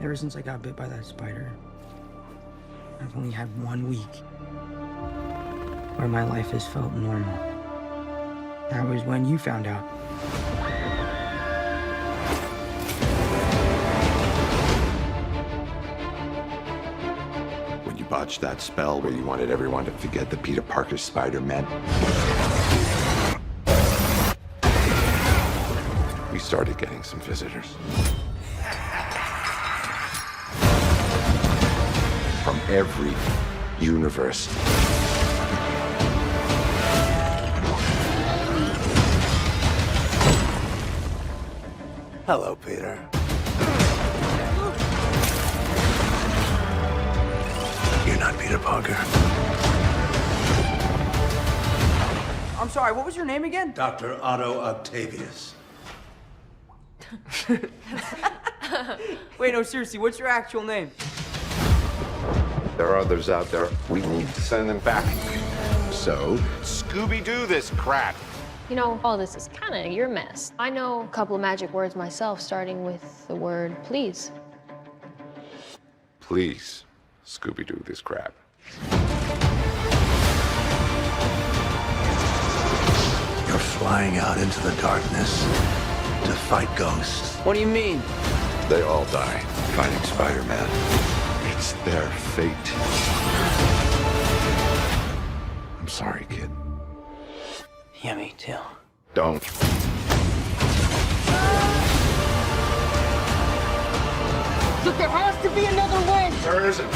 Ever since I got bit by that spider, I've only had 1 week where my life has felt normal. That was when you found out. When you botched that spell where you wanted everyone to forget that Peter Parker's Spider-Man, we started getting some visitors. From every universe. Hello, Peter. You're not Peter Parker. I'm sorry, what was your name again? Dr. Otto Octavius. Wait, no, seriously, what's your actual name? There are others out there. We need to send them back. So, Scooby-Doo this crap. You know, all this is kind of your mess. I know a couple of magic words myself, starting with the word please. Please, Scooby-Doo this crap. You're flying out into the darkness to fight ghosts. What do you mean? They all die fighting Spider-Man. It's their fate. I'm sorry, kid. Yeah, me too. Don't. Look, there has to be another way! There isn't.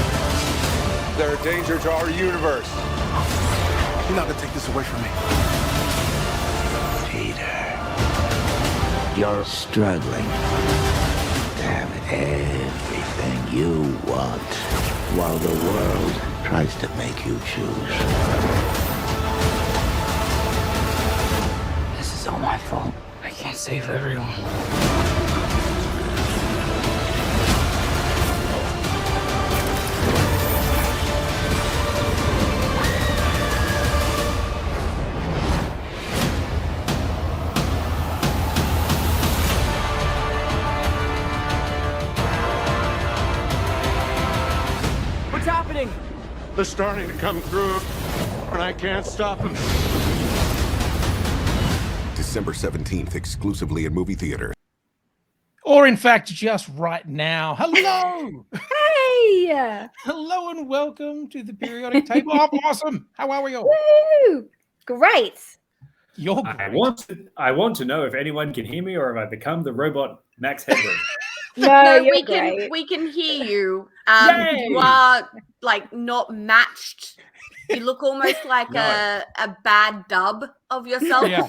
They're a danger to our universe. You're not gonna take this away from me. Peter. You're struggling to have everything you want while the world tries to make you choose. This is all my fault. I can't save everyone. What's happening? They're starting to come through, and I can't stop them. December 17th, exclusively in movie theaters. Or in fact, just right now. Hello! Hey! Hello and welcome to the Periodic Table. I'm awesome. How are we all? Woo! Great. You're I great. want to know if anyone can hear me or have I become the robot Max Headroom. No, you're we great. can hear you. Yay! You are like not matched. You look almost like No. a bad dub of yourself. Yeah.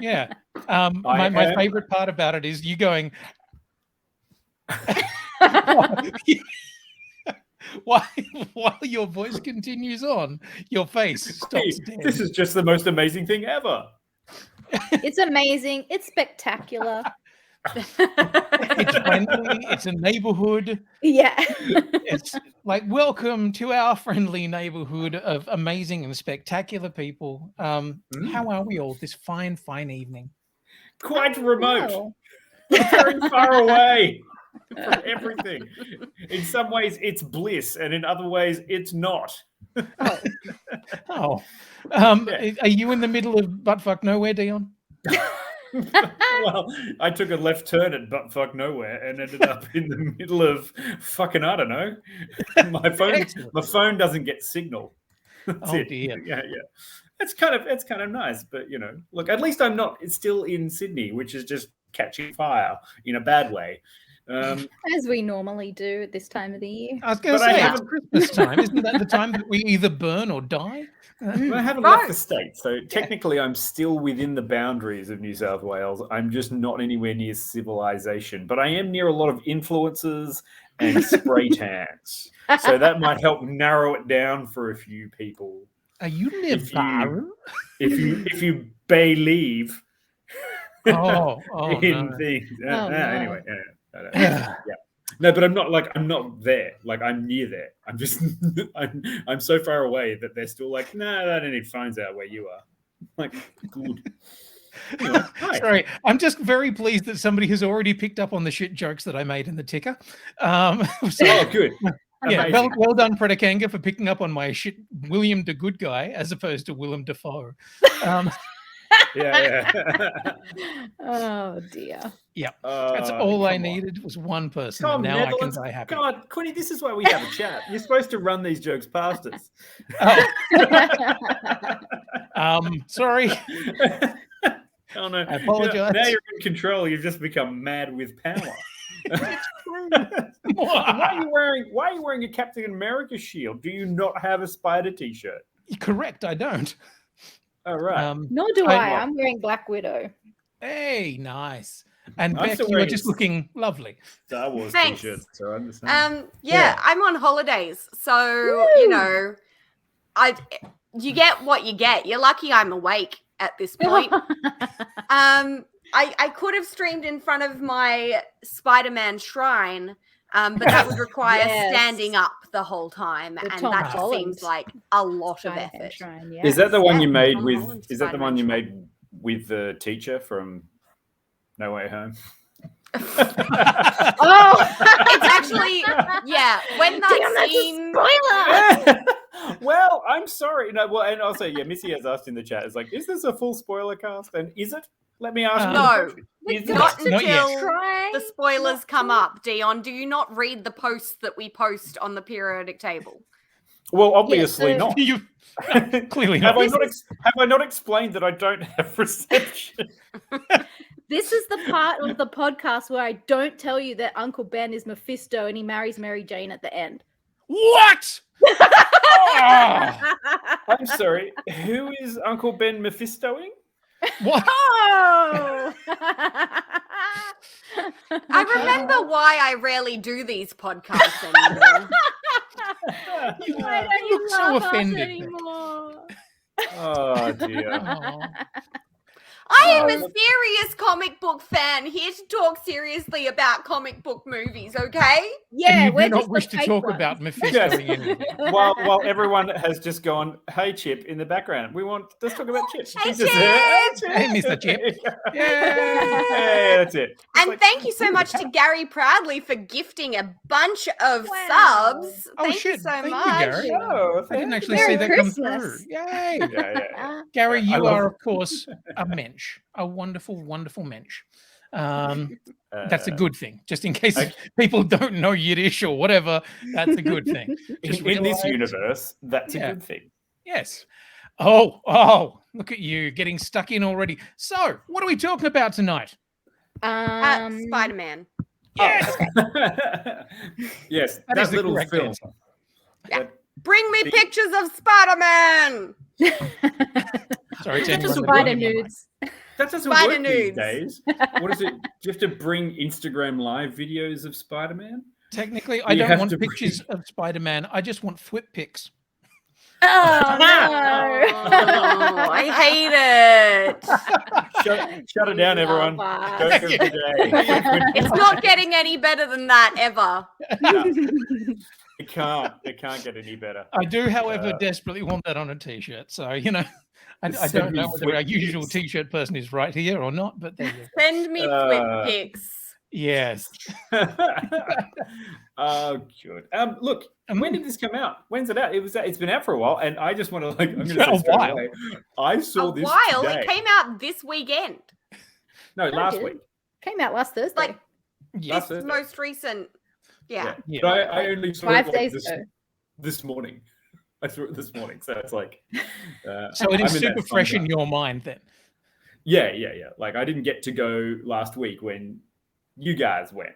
Yeah. I My am- favorite part about it is you going, while your voice continues on, your face stops dead. This is just the most amazing thing ever. It's amazing. It's spectacular. It's friendly. It's a neighborhood. Yeah. It's like, welcome to our friendly neighborhood of amazing and spectacular people. How are we all this fine evening? Quite remote. Wow. Very far away from everything. In some ways, it's bliss, and in other ways, it's not. Oh, Yeah. Are you in the middle of buttfuck nowhere, Dion? Well, I took a left turn at buttfuck nowhere and ended up in the middle of fucking, I don't know. My phone doesn't get signal. That's Oh it. dear. Yeah. It's kind of nice, but you know, look, at least I'm not. It's still in Sydney, which is just catching fire in a bad way. As we normally do at this time of the year. I was going to But I say, it's haven't- Christmas time. Isn't that the time that we either burn or die? Well, I haven't left the state, so technically I'm still within the boundaries of New South Wales. I'm just not anywhere near civilization, but I am near a lot of influences and spray tans, so that might help narrow it down for a few people. Are you near If you- Baru? If you believe Oh, in no. things, Oh, no. anyway, yeah. No, but I'm not there. Like I'm near there. I'm just I'm so far away that they're still like, no, they don't need phones out where you are. Like, good. Anyway, hi. Sorry, I'm just very pleased that somebody has already picked up on the shit jokes that I made in the ticker. So, Oh, good. yeah, Amazing. well done, Predakanga, for picking up on my shit William the Good Guy as opposed to Willem Dafoe. Yeah. Oh dear. Yeah, that's all I needed was one person, and now Netherlands, I can die happy. God, Quinny, this is why we have a chat. You're supposed to run these jokes past us. Sorry. Oh no! I apologize. Now you're in control. You've just become mad with power. Why are you wearing a Captain America shield? Do you not have a Spider T-shirt? Correct, I don't. All right. Nor do I. I'm wearing Black Widow. Hey, nice. And I'm Beck, still you are wearing just looking lovely. Star Wars Thanks. T-shirts, so I understand. Yeah, I'm on holidays, so you get what you get. You're lucky I'm awake at this point. I could have streamed in front of my Spider-Man shrine, but that would require standing up the whole time, and Tom that just Holland seems like a lot of Spider-Man effort. shrine, Is that the one you made Tom with? Holland Is that the one you Spider-Man made with the teacher from No Way Home? Oh, It's actually when that scene. spoiler. Well, I'm sorry. No, well, and also, Missy has asked in the chat, it's like, is this a full spoiler cast? And is it? Let me ask you. No, Is not it? Not yet. until the spoilers come up. Dion, do you not read the posts that we post on the periodic table? Well, obviously so- not. You clearly Have not. have I not explained that I don't have reception? This is the part of the podcast where I don't tell you that Uncle Ben is Mephisto and he marries Mary Jane at the end. What? Oh, I'm sorry. Who is Uncle Ben Mephistoing? what? Oh! I remember why I rarely do these podcasts anymore. Why don't you look so love us offended, Beck. anymore? Oh dear. Oh. I am a serious comic book fan here to talk seriously about comic book movies, okay? Yeah, And you we're do not just the wish to fake talk ones. about Mephisto Yes. anymore. While everyone has just gone, hey Chip, in the background. Let's talk about Chip. Hey, He's just Chip! Hey, Mr. Chip. Hey, that's it. It's And like- thank you so much to Gary Proudly for gifting a bunch of Wow. subs. Oh, Thank shit. you so Thank you, much. Gary. Oh, I didn't actually Merry see that come Christmas. through. Yay. Yeah. Gary, I you love- are, of course, a mensch, a wonderful, wonderful mensch. That's a good thing. Just in case okay. people don't know Yiddish or whatever, that's a good thing. Just In this realize- universe, that's Yeah. a good thing. Yes. Oh, look at you getting stuck in already. So, what are we talking about tonight? Spider-Man. Yes. Yes, That that is the little correct film. answer. Bring me pictures of Spider-Man. Sorry, to That doesn't anyone that Spider doesn't know. nudes. That doesn't Spider work these nudes. days. What is it? Do you have to bring Instagram live videos of Spider-Man? Technically, I You don't have want to pictures of Spider-Man. I just want flip pics. Oh no! Oh, I hate it. Shut it down, everyone. Love Go us. for the day. It's not getting any better than that ever. It can't get any better. I do, however, desperately want that on a T-shirt. So, I Send don't me know whether flip our usual pics. T-shirt person is right here or not, but there you go. Send me flip pics. Yes. Oh, good. Look, when did this come out? When's it out? It's been out for a while, and I just want to I'm going to say A straight while. away, I saw A this while. today. It came out this weekend. No, last did. week. Came out last Thursday. Like Yes. Last Thursday. most recent. Yeah. Yeah. But I only saw 5 it days this morning. I saw it this morning, so it's like. So it is I'm in that super fresh in fun your mind then. Yeah. Like I didn't get to go last week when you guys went.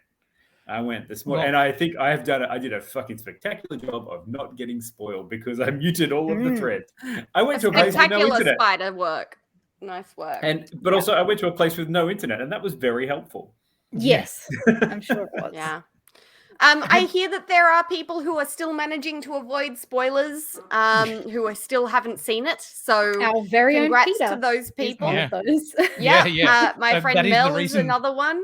I went this morning, and I think I did a fucking spectacular job of not getting spoiled because I muted all of the threads. I went to a place with no Spectacular internet, spider work. Nice work. but also I went to a place with no internet, and that was very helpful. yes, I'm sure it was. Yeah. I hear that there are people who are still managing to avoid spoilers, who still haven't seen it. So Our very own congrats Peter to those is people. one Yeah. of those. Yeah. My So friend that is the Mel is reason- another one.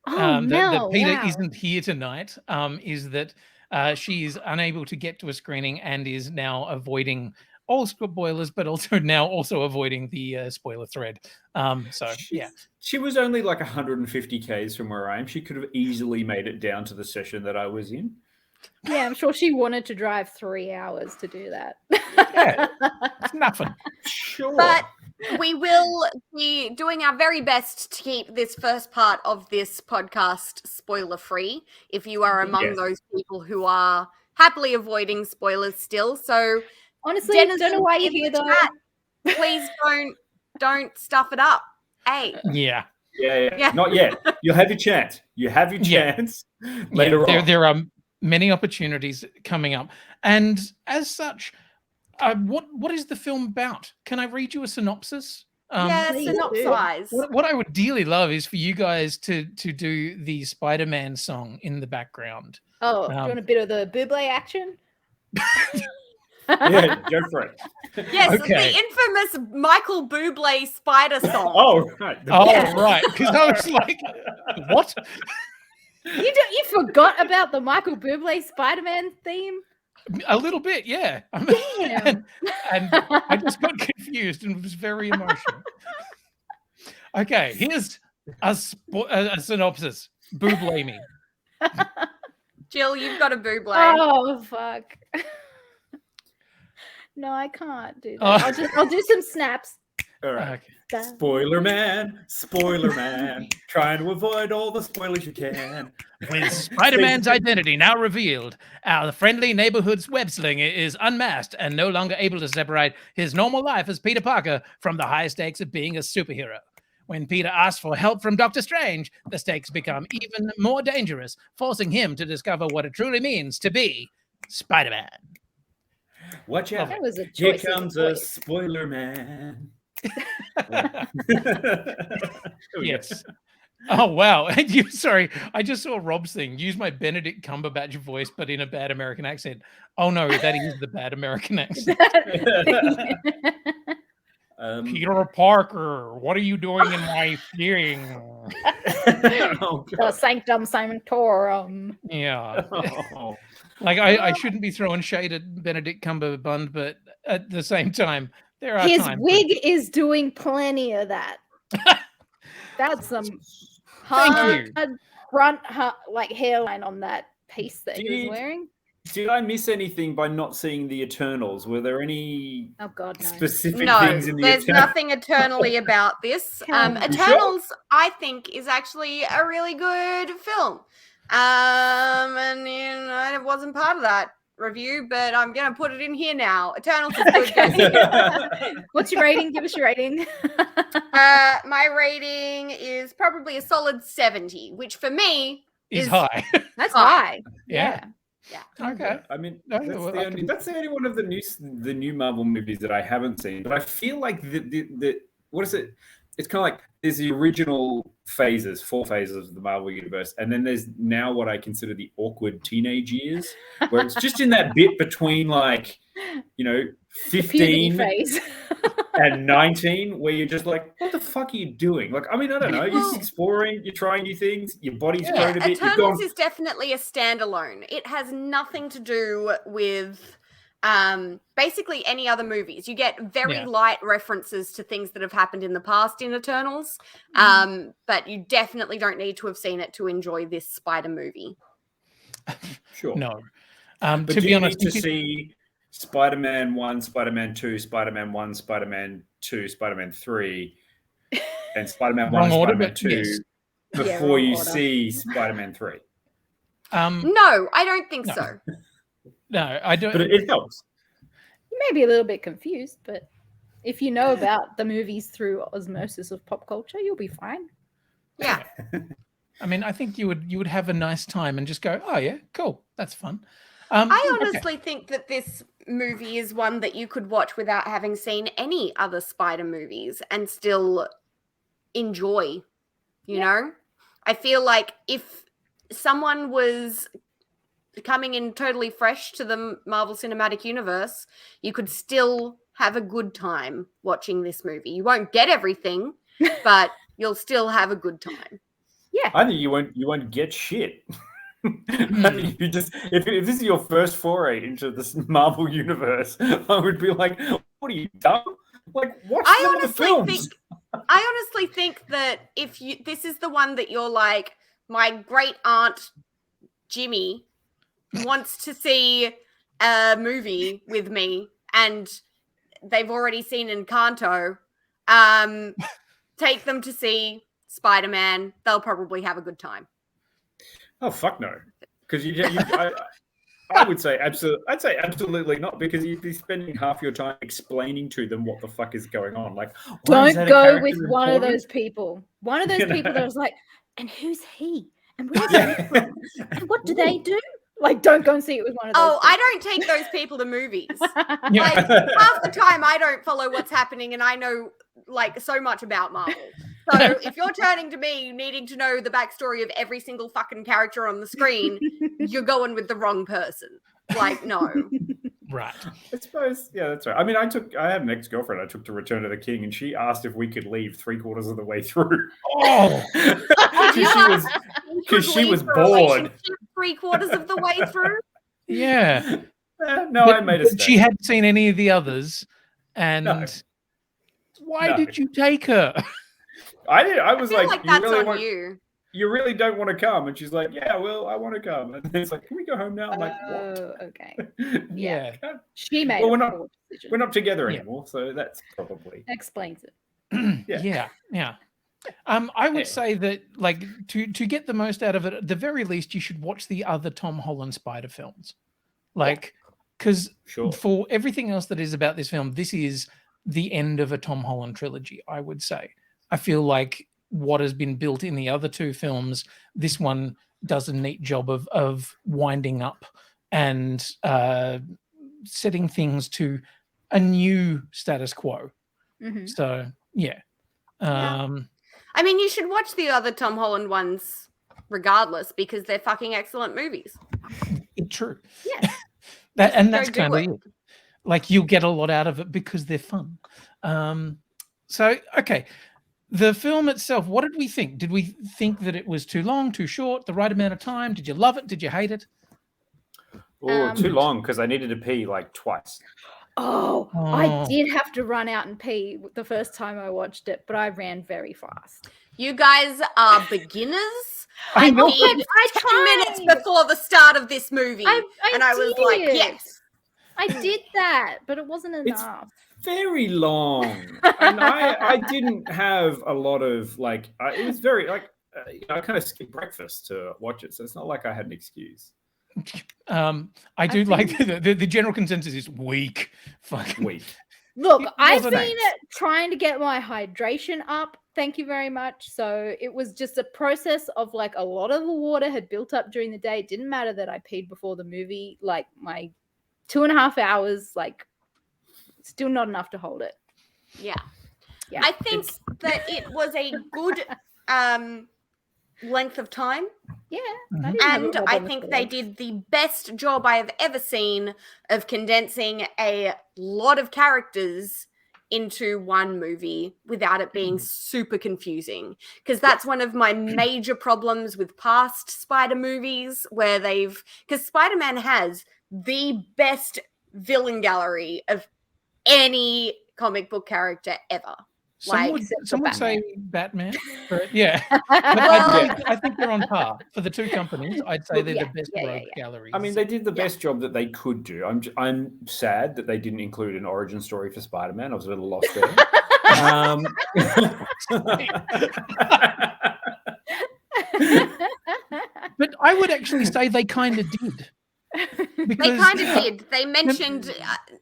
Oh, Mel, that Peter wow. isn't here tonight is that she is unable to get to a screening and is now avoiding all spoilers, but also now avoiding the spoiler thread. So yeah, she was only like 150 k's from where I am. She could have easily made it down to the session that I was in. Yeah, I'm sure she wanted to drive 3 hours to do that. Yeah, it's nothing. Sure. But we will be doing our very best to keep this first part of this podcast spoiler free. If you are among those people who are happily avoiding spoilers still, so honestly, Dennis, don't know why you're here though. Please don't stuff it up. Hey. Yeah. Yeah. Not yet. You'll have your chance. You have your chance later on. There are many opportunities coming up, and as such, what is the film about? Can I read you a synopsis? Synopsize. What I would dearly love is for you guys to do the Spider-Man song in the background. Oh, do you want a bit of the Bublé action? Yeah, go for it. Yes, Okay. the infamous Michael Bublé spider song. Oh, right. Right. Because I was like, what? You forgot about the Michael Bublé Spider-Man theme? A little bit, yeah. Damn. and I just got confused and was very emotional. Okay, here's a synopsis. Bublé me. Jill, you've got a Bublé. Oh fuck. No, I can't do that. I'll do some snaps. All right. Okay. Spoiler man, trying to avoid all the spoilers you can. With Spider-Man's identity now revealed, our friendly neighborhood's web-slinger is unmasked and no longer able to separate his normal life as Peter Parker from the high stakes of being a superhero. When Peter asks for help from Doctor Strange, the stakes become even more dangerous, forcing him to discover what it truly means to be Spider-Man. Watch out. That was a Here choice of comes a a voice. spoiler man. Yes. Oh wow! Sorry, I just saw Rob's thing. Use my Benedict Cumberbatch voice, but in a bad American accent. Oh no, that is the bad American accent. Peter Parker, what are you doing in my thing? The Sanctum Sanctorum. Yeah. Oh. Like I shouldn't be throwing shade at Benedict Cumberbatch, but at the same time, there are His times wig is doing plenty of that. That's some Thank hard front like hairline on that piece that he was wearing. Did I miss anything by not seeing the Eternals? Were there any Oh god, no. specific No, things in the there's Eternals? nothing eternally about this. Come on. Eternals, I think, is actually a really good film. And it wasn't part of that review, but I'm gonna put it in here now. Eternals is good. Go see it. What's your rating? Give us your rating. My rating is probably a solid 70, which for me is high. That's high. high. Yeah. Yeah. Okay. I mean, No, that's, well, that's the only one of the new Marvel movies that I haven't seen. But I feel like the what is it? It's kind of like there's the original phases, 4 phases of the Marvel universe, and then there's now what I consider the awkward teenage years, where it's just in that bit between 15 phase. and 19, where you're just like, what the fuck are you doing? Like, I mean, I don't know. You're just exploring, you're trying new things, your body's grown a bit. Eternals is definitely a standalone. It has nothing to do with basically any other movies. You get very light references to things that have happened in the past in Eternals, but you definitely don't need to have seen it to enjoy this Spider movie. Sure. No. But to do be honest, you need to see Spider-Man 1, Spider-Man 2, Spider-Man 1, Spider-Man 2, Spider-Man 3, and Spider-Man 1 and Wrong order, Spider-Man but 2 yes. before wrong you order. see Spider-Man 3. No, I don't think No. so. No, I don't. But it helps. You may be a little bit confused, but if you know about the movies through osmosis of pop culture, you'll be fine. Yeah. I mean, I think you would have a nice time and just go, oh yeah, cool, that's fun. I okay. honestly think that this movie is one that you could watch without having seen any other Spider movies and still enjoy, you know? I feel like if someone was coming in totally fresh to the Marvel Cinematic Universe, you could still have a good time watching this movie. You won't get everything, but you'll still have a good time. Yeah. I think you won't get shit. I mean, you just if this is your first foray into this Marvel universe, I would be like, "What are you dumb? Like, watch some of the films." I honestly think that if this is the one that you're like, my great aunt Jimmy wants to see a movie with me, and they've already seen Encanto, take them to see Spider-Man. They'll probably have a good time. Oh fuck no! Because I would say absolutely. I'd say absolutely not, because you'd be spending half your time explaining to them what the fuck is going on. Like, don't go with one of those people. One of those people that was like, and who's he? And where's he from? And what do they do? Like, don't go and see it with one of those. Oh, I don't take those people to movies. Like, half the time I don't follow what's happening, and I know like so much about Marvel. So if you're turning to me needing to know the backstory of every single fucking character on the screen, you're going with the wrong person. Like, no. Right. I suppose, yeah, that's right. I mean, I had an ex-girlfriend I took to Return of the King, and she asked if we could leave 3/4 of the way through. Oh! Because she was bored. 3/4 of the way through? Yeah. No, I made a mistake. She hadn't seen any of the others, and why did you take her? I did. I was feel like that's really on you. You really don't want to come? And she's like, yeah, well, I want to come. And it's like, can we go home now? I'm like, what? Okay. Yeah. She made well, a poor decision. We're not together anymore, so that's probably explains it. Yeah. I would say that, like, to get the most out of it, at the very least, you should watch the other Tom Holland Spider films. Like, because for everything else that is about this film, this is the end of a Tom Holland trilogy, I would say. I feel like what has been built in the other two films, this one does a neat job of winding up and setting things to a new status quo. Mm-hmm. So, yeah. I mean, you should watch the other Tom Holland ones regardless, because they're fucking excellent movies. True. Yeah. That's kind of it. Like, you'll get a lot out of it because they're fun. So, okay. The film itself, what did we think? Did we think that it was too long, too short, the right amount of time? Did you love it? Did you hate it? Oh, too long, because I needed to pee like twice. I did have to run out and pee the first time I watched it, but I ran very fast. You guys are beginners. I know. peed 10 minutes before the start of this movie. I was like, yes. I did that, but it wasn't enough. Very long, and I didn't have a lot of like. It was very like I kind of skipped breakfast to watch it, so it's not like I had an excuse. I do like the general consensus is weak, fucking weak. Look, I've been trying to get my hydration up. Thank you very much. So it was just a process of like a lot of the water had built up during the day. It didn't matter that I peed before the movie. Like my 2.5 hours, like. Still not enough to hold it. Yeah. I think that it was a good length of time. Yeah. And I think they did the best job I have ever seen of condensing a lot of characters into one movie without it being super confusing. Because that's one of my major problems with past Spider movies, where because Spider-Man has the best villain gallery of any comic book character ever. Some would say Batman, but yeah. But I think they're on par for the two companies. I'd say they're the best rogue galleries. I mean, they did the best job that they could do. I'm sad that they didn't include an origin story for Spider-Man. I was a little lost there. But I would actually say they kind of did. They kind of did. They mentioned,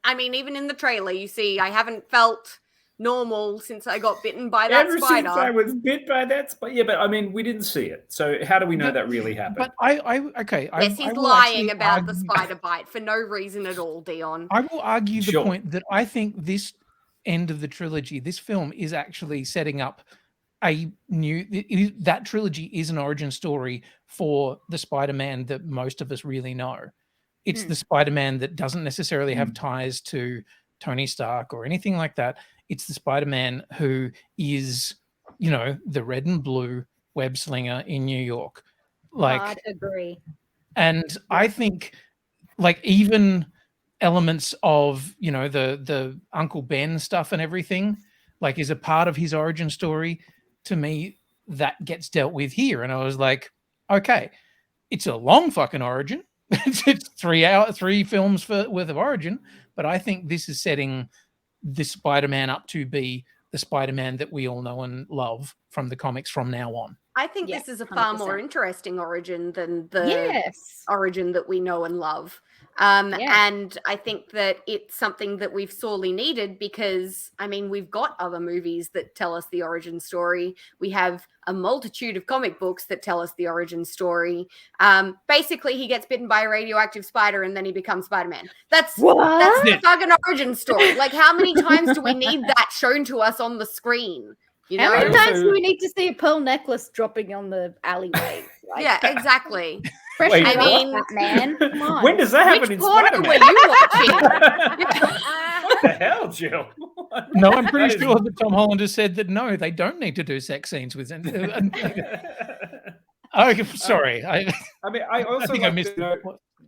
I mean, even in the trailer, you see, I haven't felt normal since I got bitten by that spider. Since I was bit by that spider. Yeah, but I mean, we didn't see it. So how do we know that really happened? But Yes, he's lying about the spider bite for no reason at all, Dion. I will argue the point that I think this end of the trilogy, this film is actually setting up that trilogy is an origin story for the Spider-Man that most of us really know. It's the Spider-Man that doesn't necessarily have ties to Tony Stark or anything like that. It's the Spider-Man who is, the red and blue web slinger in New York. Like, I'd agree. And I think, like, even elements of, you know, the Uncle Ben stuff and everything, like, is a part of his origin story. To me, that gets dealt with here. And I was like, okay, it's a long fucking origin. It's 3 films worth of origin, but I think this is setting this Spider-Man up to be the Spider-Man that we all know and love from the comics from now on. I think Yeah, this is a far more 100%. interesting origin than the Yes. origin that we know and love. Yeah. And I think that it's something that we've sorely needed because, I mean, we've got other movies that tell us the origin story. We have a multitude of comic books that tell us the origin story. Basically, he gets bitten by a radioactive spider and then he becomes Spider-Man. That's the fucking origin story. Like, how many times do we need that shown to us on the screen? You know? How many times do we need to see a pearl necklace dropping on the alleyway? Like, Yeah, exactly. fresh Wait, out, I mean, Batman. Come on. When does that happen Which in portal Spider-Man? were you watching? What the hell, Jill? No, I'm pretty That is- sure that Tom Holland has said that no, they don't need to do sex scenes with. Oh, sorry. I mean, I also think I like missed to know, it.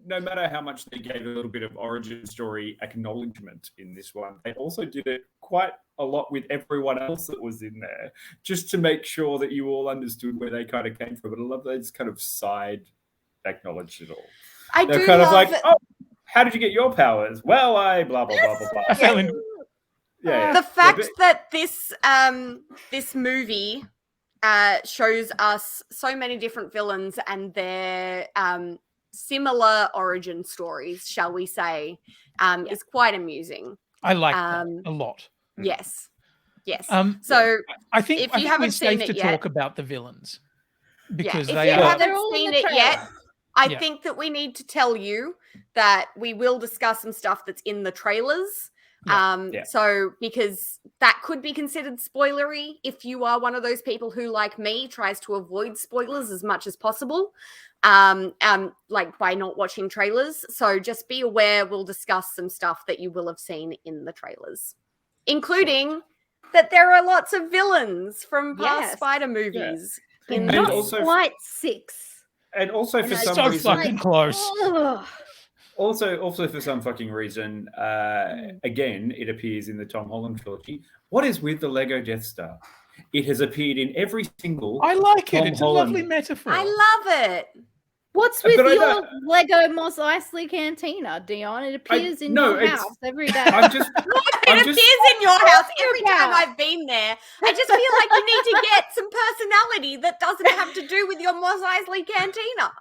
no matter how much they gave a little bit of origin story acknowledgement in this one, they also did it quite a lot with everyone else that was in there, just to make sure that you all understood where they kind of came from. But I love those kind of side acknowledged it all. I They're do kind of love like, it. oh, how did you get your powers? Well, I blah blah blah blah blah. I fell in. Yeah, The fact but- that this movie shows us so many different villains and their similar origin stories, shall we say, is quite amusing. I like that a lot. Yes. Yes. So I if think you we're haven't seen safe it to yet, talk about the villains because if they you are. haven't They're all in seen the it yet, trailer. I Yeah. think that we need to tell you that we will discuss some stuff that's in the trailers. Yeah. So because that could be considered spoilery if you are one of those people who, like me, tries to avoid spoilers as much as possible. Like by not watching trailers. So just be aware we'll discuss some stuff that you will have seen in the trailers, including that there are lots of villains from past Yes. Spider movies. In And Not this. also- quite 6. And also for And I some So reason, fucking close. Ugh. also for some fucking reason, again, it appears in the Tom Holland trilogy. What is with the Lego Death Star? It has appeared in every single. I like it. Tom It's Holland. a lovely metaphor. I love it. What's with But I your don't- Lego Mos Eisley Cantina, Dion? It appears in no, your it's- house every day. I'm just. It I'm appears just. in your house every time about? I've been there. I just feel like you need to get some personality that doesn't have to do with your Mos Eisley Cantina.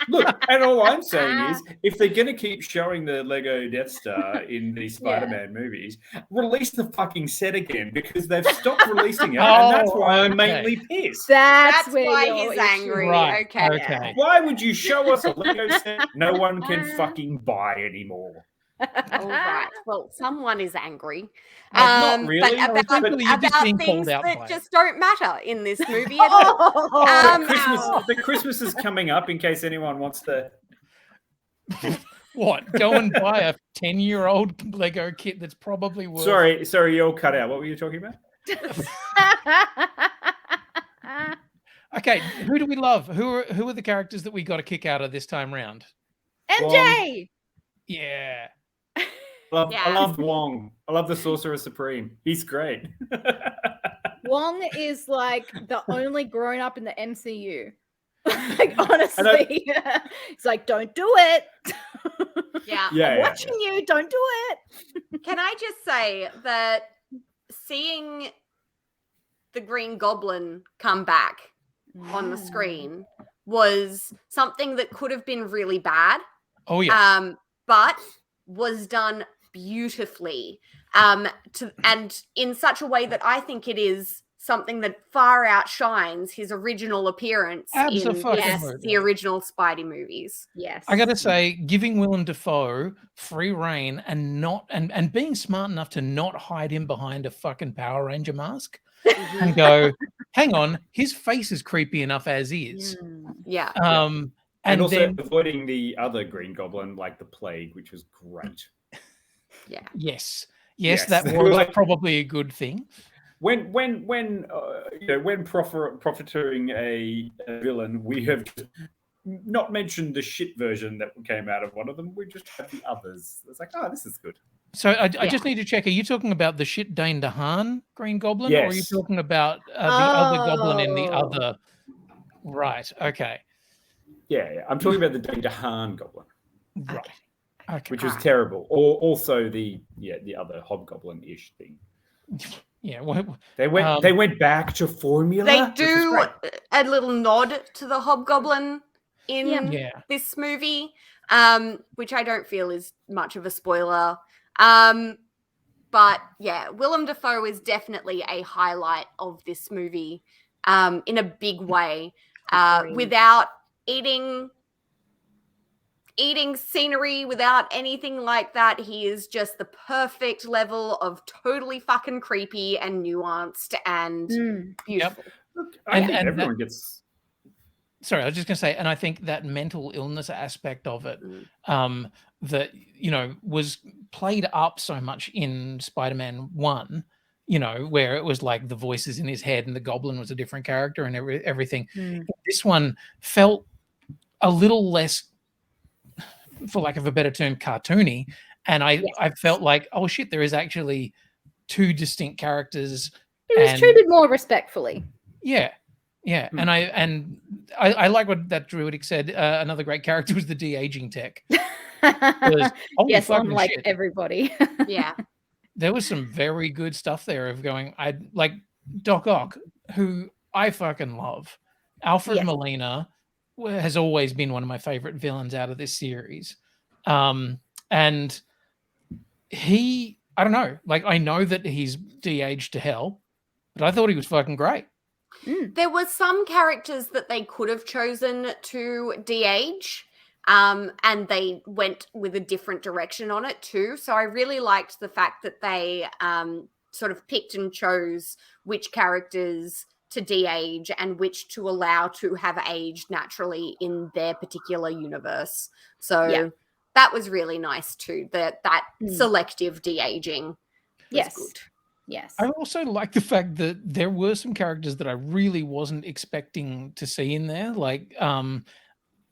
Look, and all I'm saying is, if they're going to keep showing the Lego Death Star in these Spider-Man movies, release the fucking set again because they've stopped releasing it, and that's why I'm okay. mainly pissed. That's why where your he's issue angry. Right. Okay. Okay. Why would you show us a Lego set no one can fucking buy anymore? All right. Well, someone is angry. Not really, But about, Essentially, you're just about being things called out by that it. just don't matter in this movie at all. Oh, The Christmas is coming up in case anyone wants to. What? Go and buy a 10-year-old Lego kit that's probably worth. Sorry, you all cut out. What were you talking about? Okay, who do we love? Who are the characters that we got a kick out of this time round? MJ. Yeah. I love Wong. I love the Sorcerer Supreme. He's great. Wong is like the only grown up in the MCU. Like honestly, it's like don't do it. Yeah. I'm watching you. Don't do it. Can I just say that seeing the Green Goblin come back on the screen was something that could have been really bad. Oh yeah. But was done beautifully. And in such a way that I think it is something that far outshines his original appearance in the original Spidey movies. Yes. I gotta say, giving Willem Dafoe free reign and not and being smart enough to not hide him behind a fucking Power Ranger mask and go, hang on, his face is creepy enough as is. Yeah. And also then avoiding the other Green Goblin, like the Plague, which was great. Yeah. Yes, Yes. that was probably a good thing. When profiteering a villain, we have not mention the shit version that came out of one of them. We just had the others. It's like, oh, this is good. So I just need to check. Are you talking about the shit Dane DeHaan Green Goblin, or are you Yes. talking about the other Goblin in the other? Right. Okay. Yeah. I'm talking about the Dane DeHaan Goblin. Right. Okay. Which was terrible. Or also the other Hobgoblin-ish thing. Yeah. Well, they went back to formula. They do a little nod to the Hobgoblin in this movie, which I don't feel is much of a spoiler. But yeah, Willem Dafoe is definitely a highlight of this movie in a big way. Without eating scenery, without anything like that, he is just the perfect level of totally fucking creepy and nuanced and beautiful. Look, and everyone gets... Sorry, I was just going to say, and I think that mental illness aspect of it, that, you know, was played up so much in Spider-Man 1, you know, where it was like the voices in his head and the Goblin was a different character and everything. This one felt a little less, for lack of a better term, cartoony. And I felt like, oh shit, there is actually two distinct characters. It was treated more respectfully. Yeah. Yeah. And I like what that Druidic said. Another great character was the de-aging tech. Yes, unlike everybody. Yeah. There was some very good stuff there of going, I like Doc Ock, who I fucking love. Alfred Molina has always been one of my favorite villains out of this series. And he, I don't know, like I know that he's de-aged to hell, but I thought he was fucking great. There were some characters that they could have chosen to de-age, and they went with a different direction on it too. So I really liked the fact that they sort of picked and chose which characters to de-age and which to allow to have aged naturally in their particular universe. So that was really nice too, that selective de-aging was good. Yes. I also like the fact that there were some characters that I really wasn't expecting to see in there. Like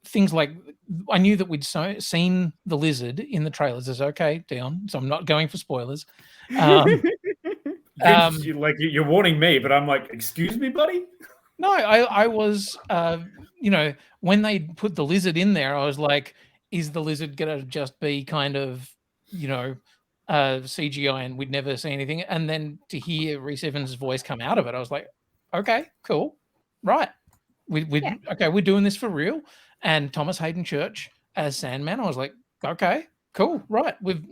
things like, I knew that we'd seen the lizard in the trailers. It's okay, Dion, so I'm not going for spoilers. You're warning me, but I'm like, excuse me, buddy? No, I was, you know, when they put the lizard in there, I was like, is the lizard going to just be kind of, you know, CGI and we'd never see anything? And then to hear Rhys Evans' voice come out of it, I was like, okay, cool. Right. Okay, we're doing this for real. And Thomas Hayden Church as Sandman, I was like, okay, cool. Right. The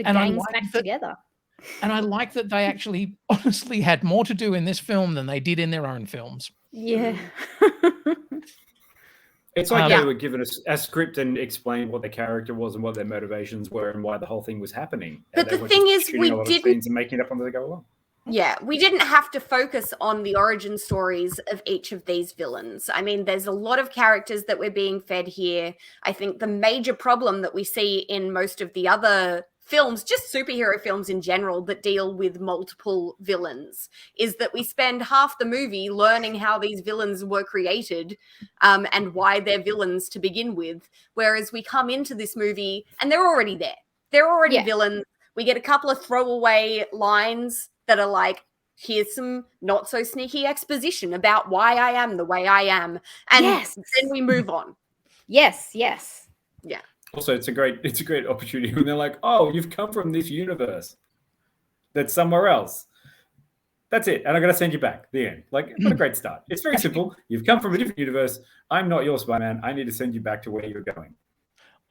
gang's back together. And I like that they actually honestly had more to do in this film than they did in their own films. Yeah. It's like they were given a script and explained what their character was and what their motivations were and why the whole thing was happening. But the thing is, we didn't... and making it up as they go along. Yeah, we didn't have to focus on the origin stories of each of these villains. I mean, there's a lot of characters that we're being fed here. I think the major problem that we see in most of the other films, just superhero films in general, that deal with multiple villains, is that we spend half the movie learning how these villains were created and why they're villains to begin with. Whereas we come into this movie and they're already there. They're already villains. We get a couple of throwaway lines that are like, here's some not so sneaky exposition about why I am the way I am. And then we move on. Yes. Yeah. Also, it's a great opportunity when they're like, oh, you've come from this universe that's somewhere else. That's it. And I'm going to send you back. The end. Like, what a great start. It's very simple. You've come from a different universe. I'm not your Spider-Man. I need to send you back to where you're going.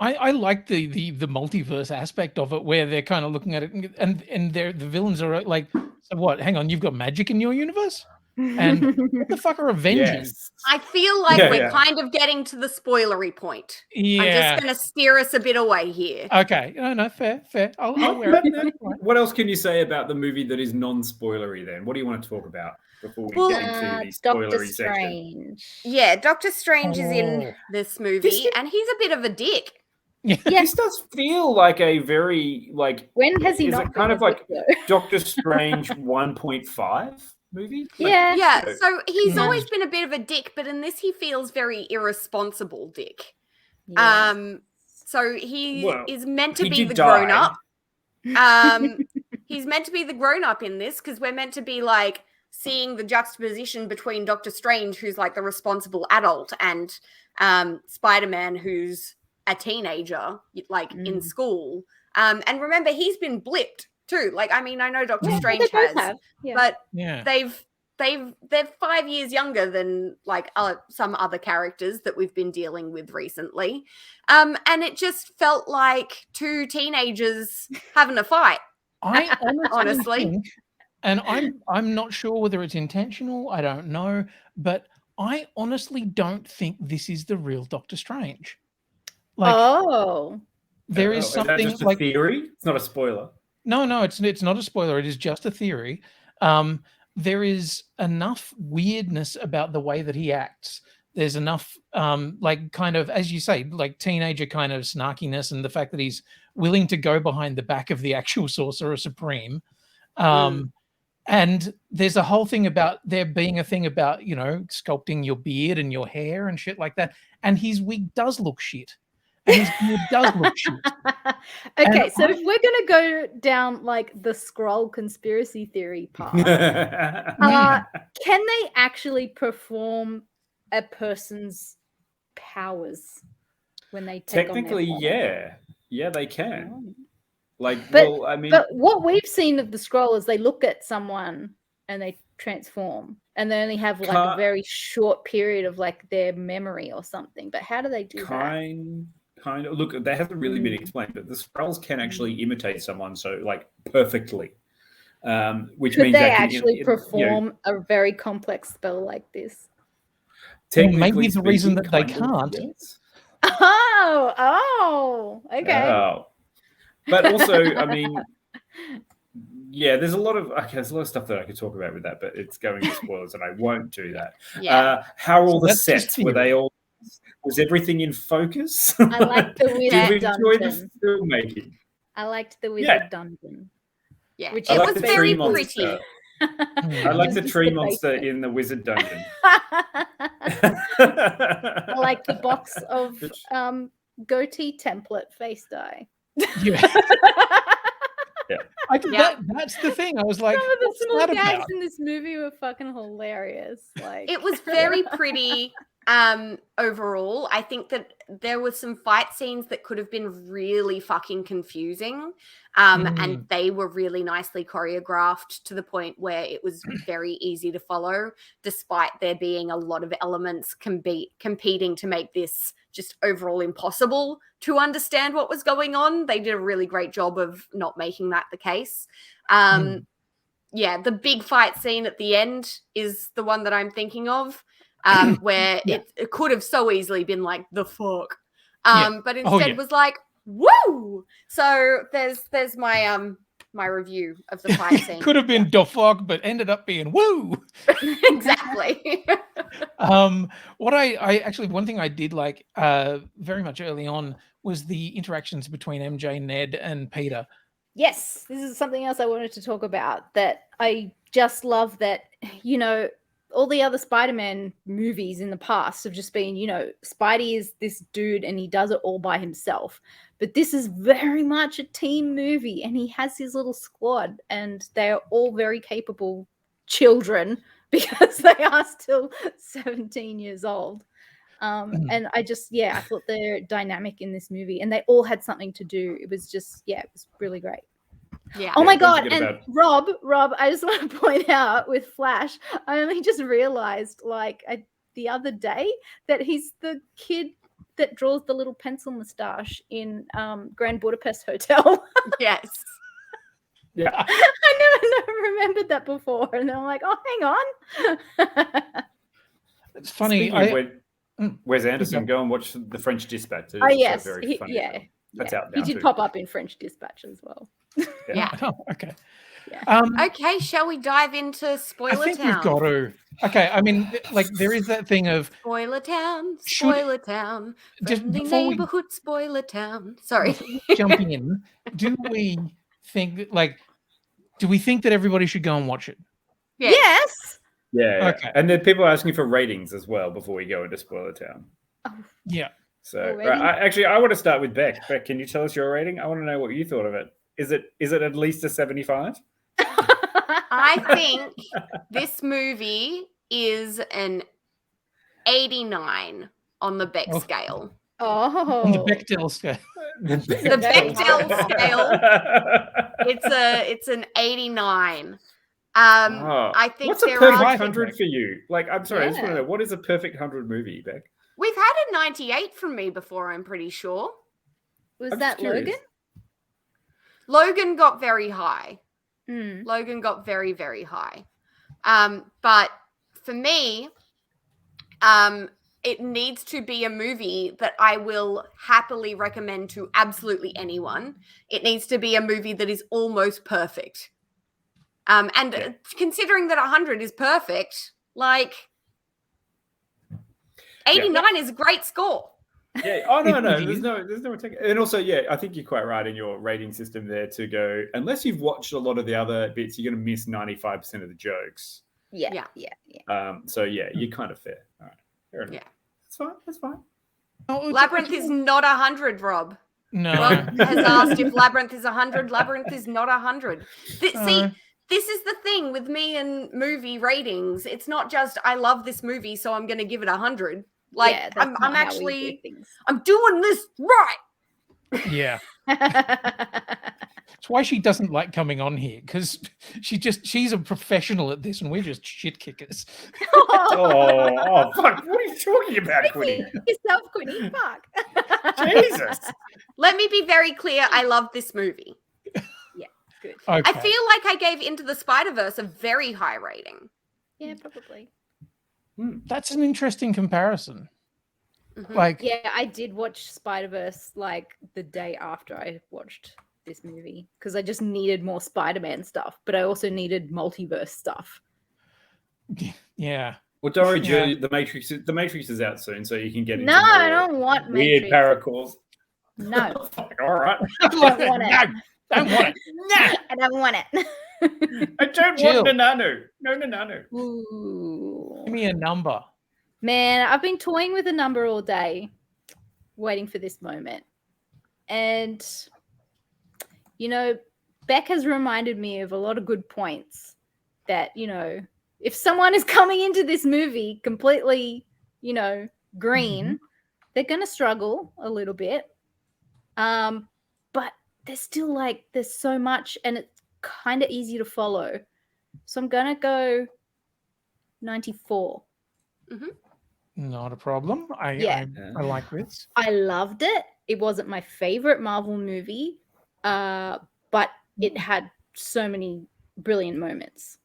I like the multiverse aspect of it, where they're kind of looking at it and the villains are like, so what? Hang on, you've got magic in your universe? And what the fuck are Avengers? Yes. I feel like we're kind of getting to the spoilery point. Yeah. I'm just going to steer us a bit away here. Okay. No, fair. I'll wear it. What else can you say about the movie that is non-spoilery then? What do you want to talk about before we get into the spoilery section? Yeah, Doctor Strange is in this movie and he's a bit of a dick. Yeah. This does feel like a very, like... When has he not kind of like Doctor Strange 1.5? movie. Yeah. So he's always been a bit of a dick, but in this he feels very irresponsible dick. Yeah. So he is meant to he be did the die. grown up. He's meant to be the grown up in this because we're meant to be like seeing the juxtaposition between Doctor Strange, who's like the responsible adult, and Spider-Man, who's a teenager, like in school. And remember, he's been blipped too. Like, I mean, I know Doctor Strange has, but they're 5 years younger than like some other characters that we've been dealing with recently. And it just felt like two teenagers having a fight. I honestly think, and I'm not sure whether it's intentional. I don't know, but I honestly don't think this is the real Doctor Strange. Like, there is something is that just a like theory. It's not a spoiler. No, it's not a spoiler. It is just a theory. There is enough weirdness about the way that he acts. There's enough, like, kind of, as you say, like teenager kind of snarkiness, and the fact that he's willing to go behind the back of the actual Sorcerer Supreme. And there's a whole thing about there being a thing about, you know, sculpting your beard and your hair and shit like that. And his wig does look shit. And his beard does look shit. Okay, so if we're going to go down like the Skrull conspiracy theory path, can they actually perform a person's powers when they take technically on their body? Yeah, they can. Like, but what we've seen of the Skrull is they look at someone and they transform, and they only have like a very short period of like their memory or something. But how do they do that? Kind of. Look, that hasn't really been explained, but the Skrulls can actually imitate someone so like perfectly, which means they can actually perform a very complex spell like this. Maybe the reason that they can't. Yes. Okay. But also, I mean, yeah, there's a lot of stuff that I could talk about with that, but it's going to spoilers, and I won't do that. How are all the sets? Were they all? Was everything in focus? I liked the Wizard Enjoy Dungeon. the filmmaking? I liked the Wizard Dungeon. Yeah, which it was was very pretty. I like the tree monster in the Wizard Dungeon. I like the box of goatee template face dye. That's the thing. I was like, some of the what's small that gags about? in this movie were fucking hilarious. Like, it was very pretty overall. I think that there were some fight scenes that could have been really fucking confusing, and they were really nicely choreographed to the point where it was very easy to follow, despite there being a lot of elements competing to make this just overall impossible to understand what was going on. They did a really great job of not making that the case. Yeah, the big fight scene at the end is the one that I'm thinking of, where it could have so easily been like, the fuck. But instead was like, woo! So there's my my review of the fight scene. Could have been the fuck, but ended up being woo! Exactly. What I actually, one thing I did like very much early on was the interactions between MJ, Ned, and Peter. Yes, this is something else I wanted to talk about, that I just love that, you know, all the other Spider-Man movies in the past have just been, you know, Spidey is this dude and he does it all by himself. But this is very much a team movie, and he has his little squad, and they're all very capable children because they are still 17 years old. And I just, I thought their dynamic in this movie, and they all had something to do. It was just, it was really great. Yeah. Oh my God. And Rob, I just want to point out with Flash, I only just realized the other day that he's the kid that draws the little pencil mustache in Grand Budapest Hotel. Yes. Yeah. I never remembered that before. And then I'm like, oh, hang on. It's funny. Wes Anderson, go and watch The French Dispatch. Oh, yes. Very funny. That's out now. He did pop up in French Dispatch as well. Yeah. Oh, okay. Yeah. Okay, shall we dive into Spoiler I think Town? we've got to. Okay, I mean, like, there is that thing of Spoiler Town, Should- just friendly before we- neighborhood Spoiler Town. Sorry. jumping in, do we think that everybody should go and watch it? Yes. Yeah. Okay. And then people are asking for ratings as well before we go into Spoiler Town. Yeah. So Already? I want to start with Beck. Beck, can you tell us your rating? I want to know what you thought of it. Is it at least a 75? I think this movie is an 89 on the Beck scale. Oh. On the Bechdel scale. The Bechdel scale. It's an 89. I think what's a there perfect are 100 for you? Like, I'm sorry, I just want to Yeah. know, what is a perfect 100 movie, Beck? We've had a 98 from me before, I'm pretty sure. Was I'm that just curious. Logan? Logan got very high. Mm. Logan got very, very high. But for me, it needs to be a movie that I will happily recommend to absolutely anyone. It needs to be a movie that is almost perfect. Considering that 100 is perfect, like 89 is a great score. Yeah. Oh no, there's no take. And also, yeah, I think you're quite right in your rating system there to go. Unless you've watched a lot of the other bits, you're going to miss 95% of the jokes. Yeah. So yeah, you're kind of fair. All right, fair enough. Yeah, that's fine. Labyrinth is not 100, Rob. No. Rob has asked if Labyrinth is 100. Labyrinth is not 100. See, this is the thing with me and movie ratings. It's not just I love this movie, so I'm going to give it 100. Like I'm actually, I'm doing this right. Yeah. It's why she doesn't like coming on here, because she's a professional at this and we're just shit kickers. oh fuck, what are you talking about, Quinny? Yourself, Quinny. Fuck. Jesus. Let me be very clear. I love this movie. Yeah, good. Okay. I feel like I gave Into the Spider-Verse a very high rating. Yeah, probably. That's an interesting comparison. Mm-hmm. Like, yeah, I did watch Spider-Verse like the day after I watched this movie because I just needed more Spider-Man stuff, but I also needed multiverse stuff. Yeah. Well, don't worry, Jill. The Matrix is out soon, so you can get into No, I don't want weird Matrix. paracalls. No. All right. I don't want it. Don't want it. No, I don't want it. I don't Jill. want Nanano. No Nanano. Ooh. Give me a number. Man, I've been toying with a number all day, waiting for this moment. And, you know, Beck has reminded me of a lot of good points that, you know, if someone is coming into this movie completely, you know, green, they're going to struggle a little bit. But there's still like, there's so much and it's kind of easy to follow. So I'm going to go 94. Not a problem. I like this. I loved it. It wasn't my favorite Marvel movie, but it had so many brilliant moments.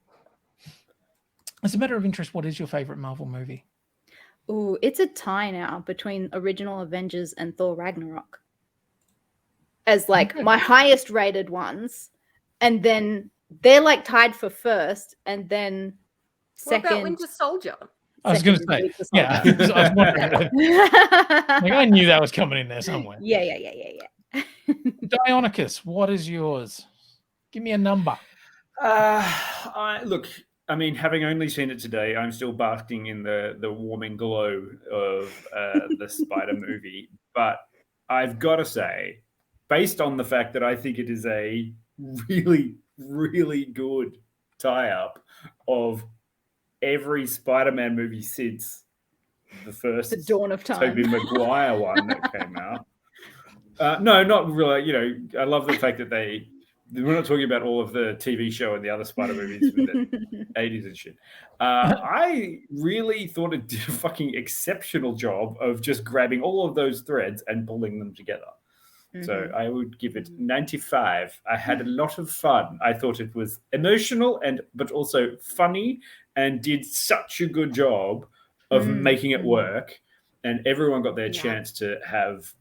As a matter of interest, what is your favorite Marvel movie? Ooh, it's a tie now between original Avengers and Thor Ragnarok as like my highest rated ones, and then they're like tied for first, and then second. What about Winter Soldier? I was going to say, yeah. I was wondering. Like, I knew that was coming in there somewhere. Yeah. Dionicus, what is yours? Give me a number. Look, I mean, having only seen it today, I'm still basking in the warming glow of the Spider movie. But I've got to say, based on the fact that I think it is a really, really good tie-up of every Spider-Man movie since the first The Dawn of Time. Tobey Maguire one that came out. No, not really. You know, I love the fact that we're not talking about all of the TV show and the other Spider movies with the 80s and shit. I really thought it did a fucking exceptional job of just grabbing all of those threads and pulling them together. So I would give it 95. I had a lot of fun. I thought it was emotional but also funny, and did such a good job of making it work. And everyone got their chance to have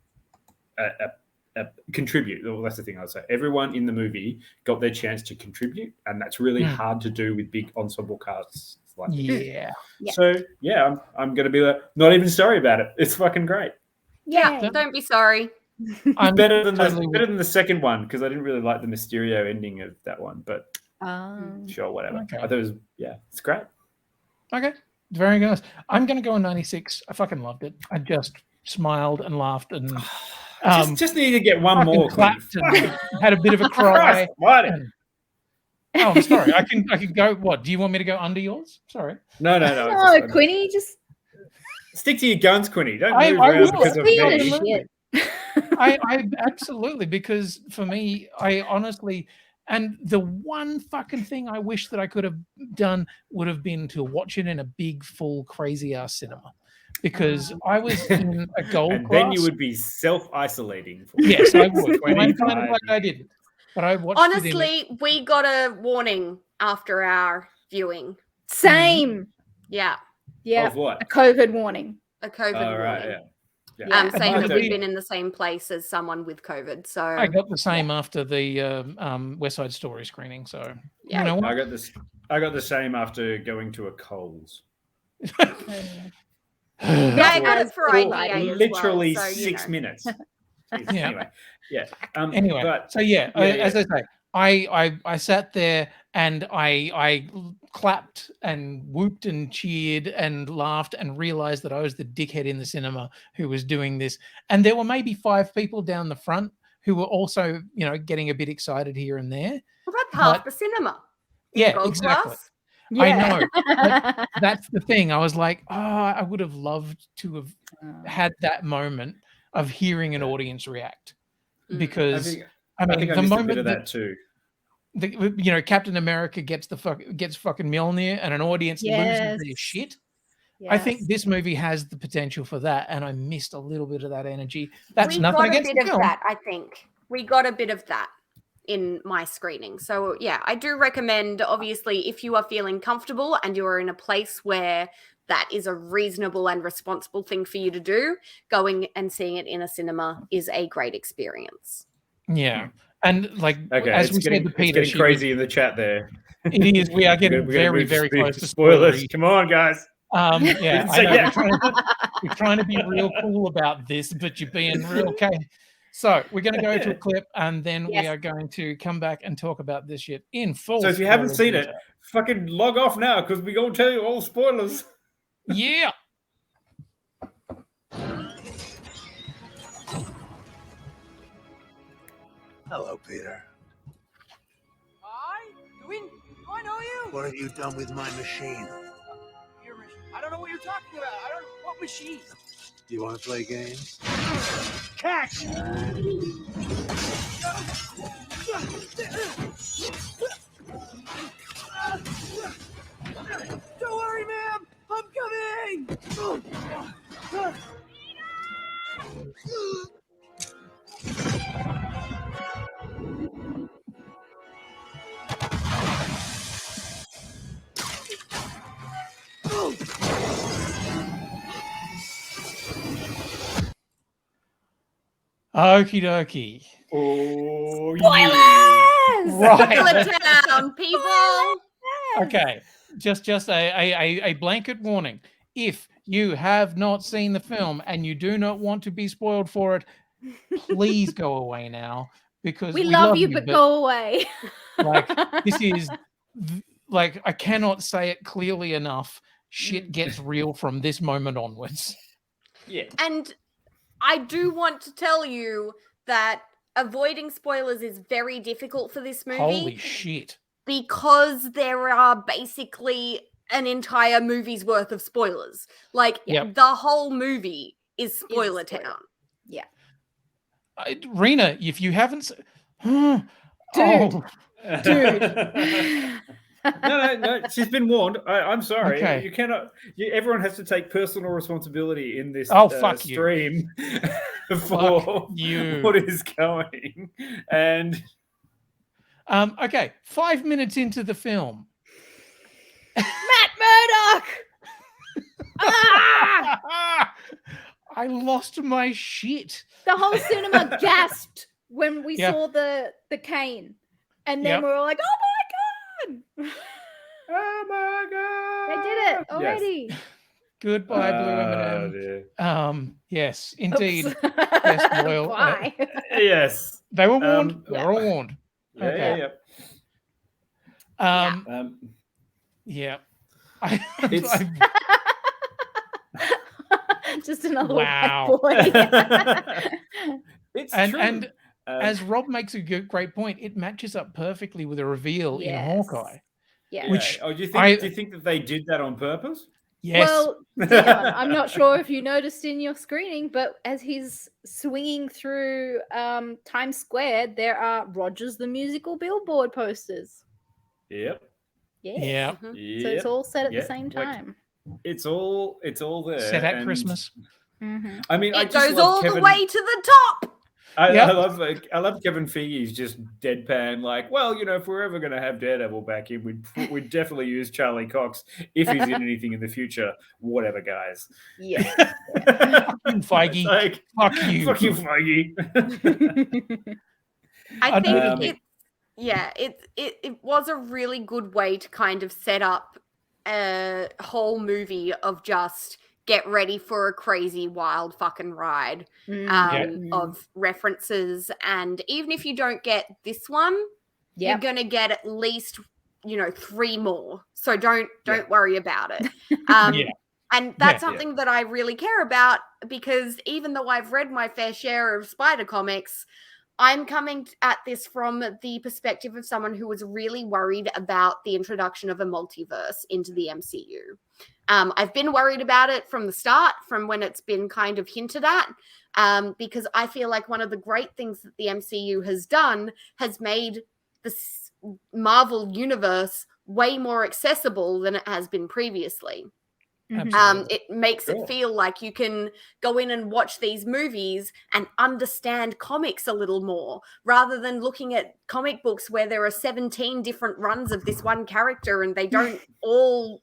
a contribute. Well, that's the thing I'd say. Everyone in the movie got their chance to contribute, and that's really hard to do with big ensemble casts like this. Yeah. So yeah, I'm going to be not even sorry about it. It's fucking great. Yeah, don't be sorry. I'm better than the second one because I didn't really like the Mysterio ending of that one. But Sure, whatever. Okay. I thought it was, it's great. Okay, very nice. I'm going to go on 96. I fucking loved it. I just smiled and laughed and just need to get one more. Clapped and had a bit of a cry. And, I'm sorry. I can go. What do you want me to go under yours? Sorry. No. No, Quinny, just stick to your guns, Quinny. Don't I move around will. because of me. I absolutely, because for me, I honestly, and the one fucking thing I wish that I could have done would have been to watch it in a big, full, crazy ass cinema, because I was in a gold And class. then you would be self-isolating. Yes, I would. I'm kind of like I didn't, but I watched. Honestly, we got a warning after our viewing. Same. Yeah. Yeah. Of what? A COVID warning. A COVID warning. Right, Saying that we've been in the same place as someone with COVID. So I got the same after the West Side Story screening. So you know what? I got the same after going to a Coles. I got it for IPA as literally well, so, 6 minutes. Anyway, Anyway, but, so as I say, I sat there and I clapped and whooped and cheered and laughed and realized that I was the dickhead in the cinema who was doing this. And there were maybe 5 people down the front who were also, getting a bit excited here and there. Well, that's half the cinema. Yeah, exactly. Class. Yeah. I know. But that's the thing. I was like, I would have loved to have had that moment of hearing an audience react, because I think the moment a bit of that too. Captain America gets fucking Mjolnir and an audience loses their shit. Yes. I think this movie has the potential for that, and I missed a little bit of that energy. That's nothing against the film. We got a bit of that, I think. We got a bit of that in my screening. So, yeah, I do recommend, obviously, if you are feeling comfortable and you are in a place where that is a reasonable and responsible thing for you to do, going and seeing it in a cinema is a great experience. Yeah. And as we said to Peter, it's getting crazy in the chat there. It is. We are getting very, very close to spoilers. Come on, guys. I know, we're trying to be real cool about this, but you're being real okay. So we're going to go to a clip, and then we are going to come back and talk about this shit in full. So if you haven't seen it, fucking log off now, because we're going to tell you all spoilers. Yeah. Hello, Peter. Hi? Do I know you? What have you done with my machine? Your machine? I don't know what you're talking about. What machine? Do you want to play games? Catch! Don't worry, ma'am! I'm coming! Okie dokie. Oh, spoilers! Right. Down, people. Okay. Just a blanket warning. If you have not seen the film and you do not want to be spoiled for it, please go away now, because we love you, but go away. This is I cannot say it clearly enough. Shit gets real from this moment onwards. Yeah. And I do want to tell you that avoiding spoilers is very difficult for this movie. Holy shit. Because there are basically an entire movie's worth of spoilers. The whole movie is spoiler town. Yeah. Rena, if you haven't... Dude. No. She's been warned. I'm sorry. Okay. You cannot. Everyone has to take personal responsibility in this stream for what is going. And okay, 5 minutes into the film, Matt Murdock. I lost my shit. The whole cinema gasped when we saw the cane, and then we were like, "Oh my god! Oh my god! They did it already!" Yes. Goodbye, Blue M&M. Yes, indeed. Yes, Boyle. Why? Yes, they were warned. They were all warned. Yeah. Yeah. It's Just another Wow. white boy. it's and true. and as Rob makes a great point, it matches up perfectly with a reveal in Hawkeye. Yeah. Which do you I think that they did that on purpose? yes. Well, Dion, I'm not sure if you noticed in your screening, but as he's swinging through Times Square, there are Rogers the Musical billboard posters. Yep. Yeah. Yeah. So it's all set at the Yep. same Like, time. it's all there. Set at and- Christmas. Mm-hmm. I mean, I It just goes love all Kevin, the way to the top. I love Kevin Feige's just deadpan, like, well, if we're ever going to have Daredevil back in, we'd definitely use Charlie Cox if he's in anything in the future. Whatever, guys. Yeah. Feige. Like, fuck you. Fuck you, Feige. I think it was a really good way to kind of set up a whole movie of just get ready for a crazy wild fucking ride of references, and even if you don't get this one, you're gonna get at least 3 more, so don't worry about it. And that's something that I really care about, because even though I've read my fair share of Spider comics, I'm coming at this from the perspective of someone who was really worried about the introduction of a multiverse into the MCU. I've been worried about it from the start, from when it's been kind of hinted at, because I feel like one of the great things that the MCU has done has made the Marvel universe way more accessible than it has been previously. It makes it feel like you can go in and watch these movies and understand comics a little more, rather than looking at comic books where there are 17 different runs of this one character and they don't all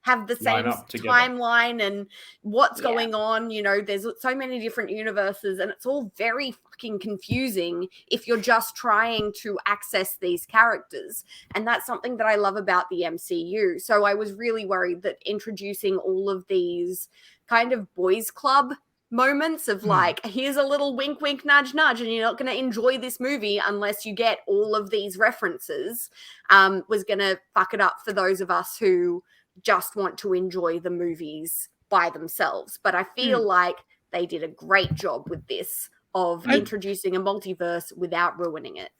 have the same timeline and what's going on. There's so many different universes, and it's all very fucking confusing if you're just trying to access these characters. And that's something that I love about the MCU. So I was really worried that introducing all of these kind of boys club moments of here's a little wink, wink, nudge, nudge, and you're not going to enjoy this movie unless you get all of these references, was going to fuck it up for those of us who just want to enjoy the movies by themselves. But I feel like they did a great job with this of introducing a multiverse without ruining it.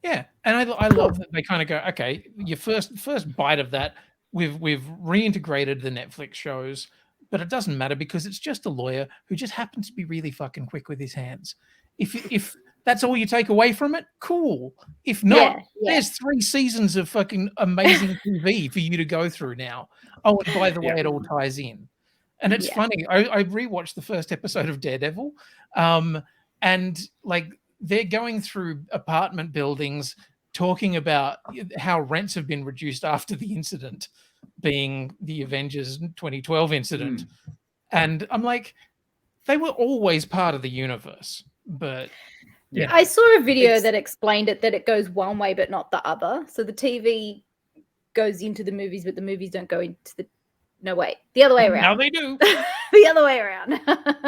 Yeah, and I love that they kind of go, okay, your first bite of that, we've reintegrated the Netflix shows, but it doesn't matter because it's just a lawyer who just happens to be really fucking quick with his hands. If that's all you take away from it, cool. If not, there's 3 seasons of fucking amazing TV for you to go through now. Oh, and by the way, it all ties in. And it's funny. I rewatched the first episode of Daredevil, and they're going through apartment buildings talking about how rents have been reduced after the incident, being the Avengers 2012 incident. And I'm like, they were always part of the universe, but I saw a video that explained it, that it goes one way but not the other. So the TV goes into the movies, but the movies don't go into the the other way around. Now they do. The other way around.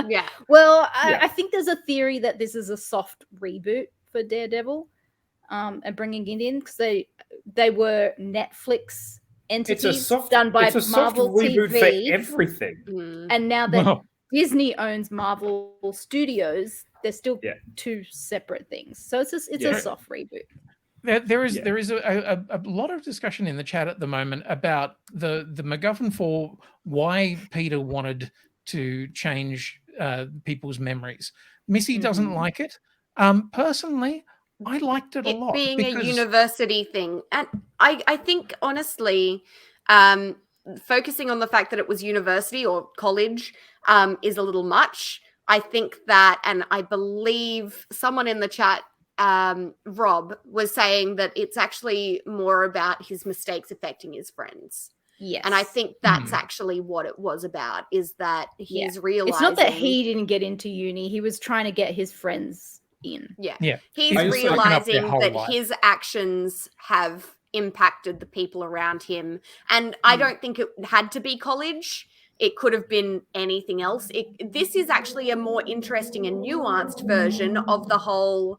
Yeah. Well, I think there's a theory that this is a soft reboot for Daredevil, and bringing it in, because they were Netflix entities done by Marvel reboot TV for everything. And now that Disney owns Marvel Studios, they're still 2 separate things. So it's a soft reboot. There is a lot of discussion in the chat at the moment about the MacGuffin for why Peter wanted to change people's memories. Missy doesn't like it. Personally, I liked it a lot. Being a university thing. And I think, honestly, focusing on the fact that it was university or college is a little much. I think that, and I believe someone in the chat, Rob, was saying that it's actually more about his mistakes affecting his friends. Yes. And I think that's actually what it was about, is that he's realizing... It's not that he didn't get into uni. He was trying to get his friends in. Yeah. He's realizing that his actions have impacted the people around him. And I don't think it had to be college. It could have been anything else. This is actually a more interesting and nuanced version of the whole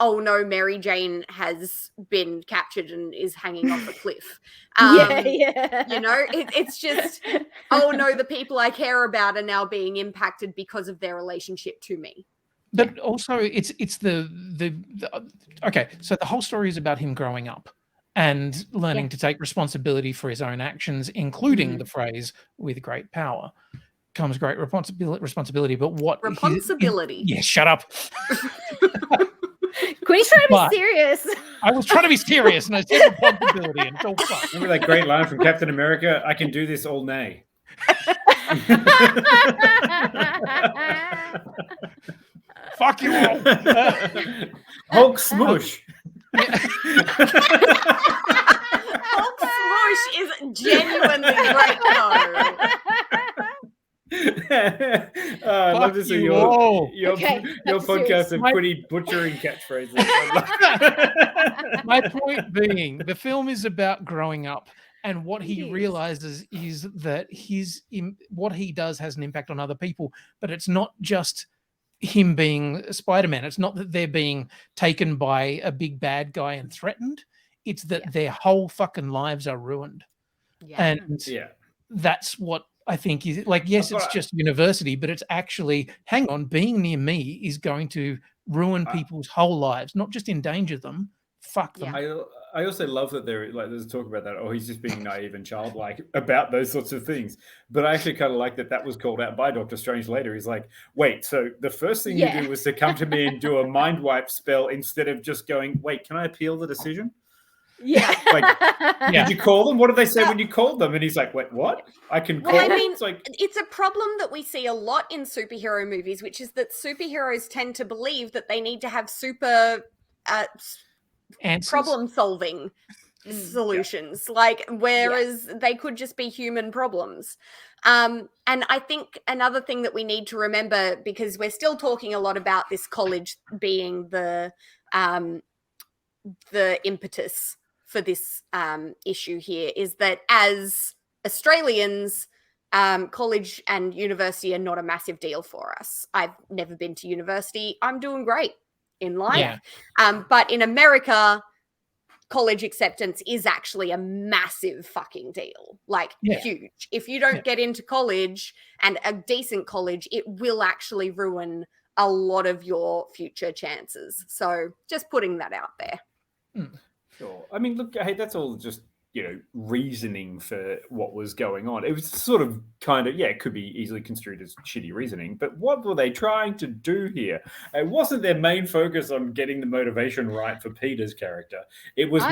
oh no, Mary Jane has been captured and is hanging off a cliff. Yeah. You know, it's just, oh no, the people I care about are now being impacted because of their relationship to me. But also, it's the okay. So the whole story is about him growing up and learning to take responsibility for his own actions, including the phrase "with great power comes great responsibility." But what responsibility? Yeah, shut up. Quinny's trying to be serious. I was trying to be serious, and I said responsibility, and it's all fucked. Remember that great line from Captain America? I can do this all day. Fuck you all. Hulk smush. Hulk smush is genuinely great though. I'd love to see your podcast of Quinny butchering catchphrases. My point being, the film is about growing up, and what he realizes is that what he does has an impact on other people, but it's not just him being Spider-Man. It's not that they're being taken by a big bad guy and threatened. It's that their whole fucking lives are ruined. And that's what I think is like, yes, it's just university, but it's actually, hang on, being near me is going to ruin people's whole lives, not just endanger them. Fuck them. I also love that there's talk about that. Oh, he's just being naive and childlike about those sorts of things. But I actually kind of like that was called out by Doctor Strange later. He's like, wait, so the first thing you do was to come to me and do a mind wipe spell instead of just going, wait, can I appeal the decision? Yeah. Did you call them? What did they say when you called them? And he's like, wait, what? I can call them? I mean, it's a problem that we see a lot in superhero movies, which is that superheroes tend to believe that they need to have super problem-solving solutions, whereas they could just be human problems. And I think another thing that we need to remember, because we're still talking a lot about this college being the impetus for this issue here, is that as Australians, college and university are not a massive deal for us. I've never been to university. I'm doing great in life. But in America, college acceptance is actually a massive fucking deal. Huge. If you don't get into college, and a decent college, it will actually ruin a lot of your future chances. So just putting that out there. Sure. I mean, look, hey, that's all just, reasoning for what was going on. It was sort of it could be easily construed as shitty reasoning, but what were they trying to do here? It wasn't their main focus on getting the motivation right for Peter's character. It was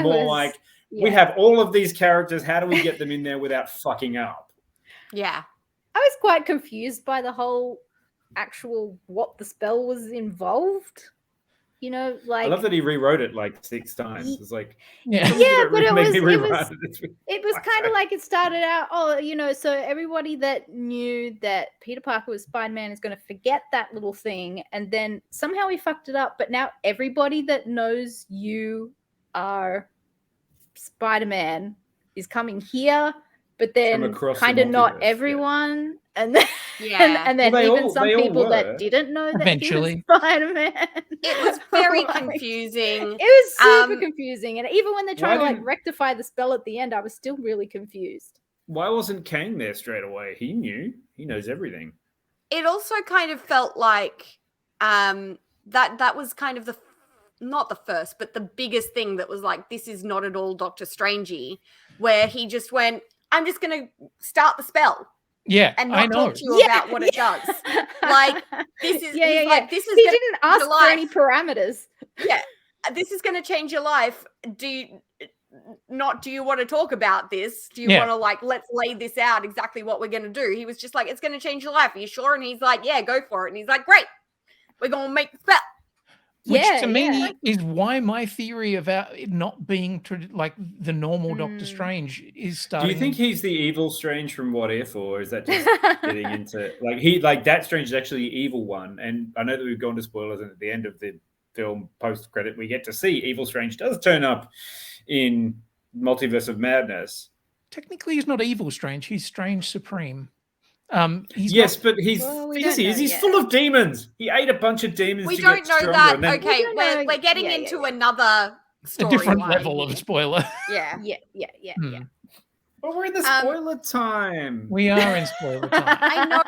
we have all of these characters. How do we get them in there without fucking up? Yeah. I was quite confused by the whole actual what the spell was involved. I love that he rewrote it 6 times. It's like, but it was kind of like it started out, so everybody that knew that Peter Parker was Spider-Man is going to forget that little thing, and then somehow he fucked it up, but now everybody that knows you are Spider-Man is coming here, but then kind of not everyone, and then and then even some people that didn't know that he was Spider-Man. It was very confusing. It was super confusing, and even when they're trying to rectify the spell at the end, I was still really confused. Why wasn't Kang there straight away? He knew. He knows everything. It also kind of felt like that was kind of not the first, but the biggest thing that was like, this is not at all Doctor Strangey, where he just went, I'm just going to start the spell. Yeah, and not talk to you about what it does. This is this is. He didn't ask for any parameters. Yeah, this is going to change your life. Do you want to talk about this? Do you want to let's lay this out exactly what we're going to do? He was just like, it's going to change your life. Are you sure? And he's like, yeah, go for it. And he's like, great, we're going to make the spell. Which to me is why my theory about it not being the normal Doctor Strange is starting. Do you think he's the evil Strange from What If, or is that just getting into that Strange is actually the evil one? And I know that we've gone to spoilers, and at the end of the film post credit, we get to see Evil Strange does turn up in Multiverse of Madness. Technically, he's not Evil Strange; he's Strange Supreme. Yes, but he's Well, we fizzy. don't know He's yet. full of demons. He ate a bunch of demons We to don't get know stronger. that. and then- Okay, We don't know. we're getting Yeah, into yeah. another a different storyline level here. of spoiler. Yeah. Yeah. Hmm. But we're in the spoiler time. We are in spoiler time. I know,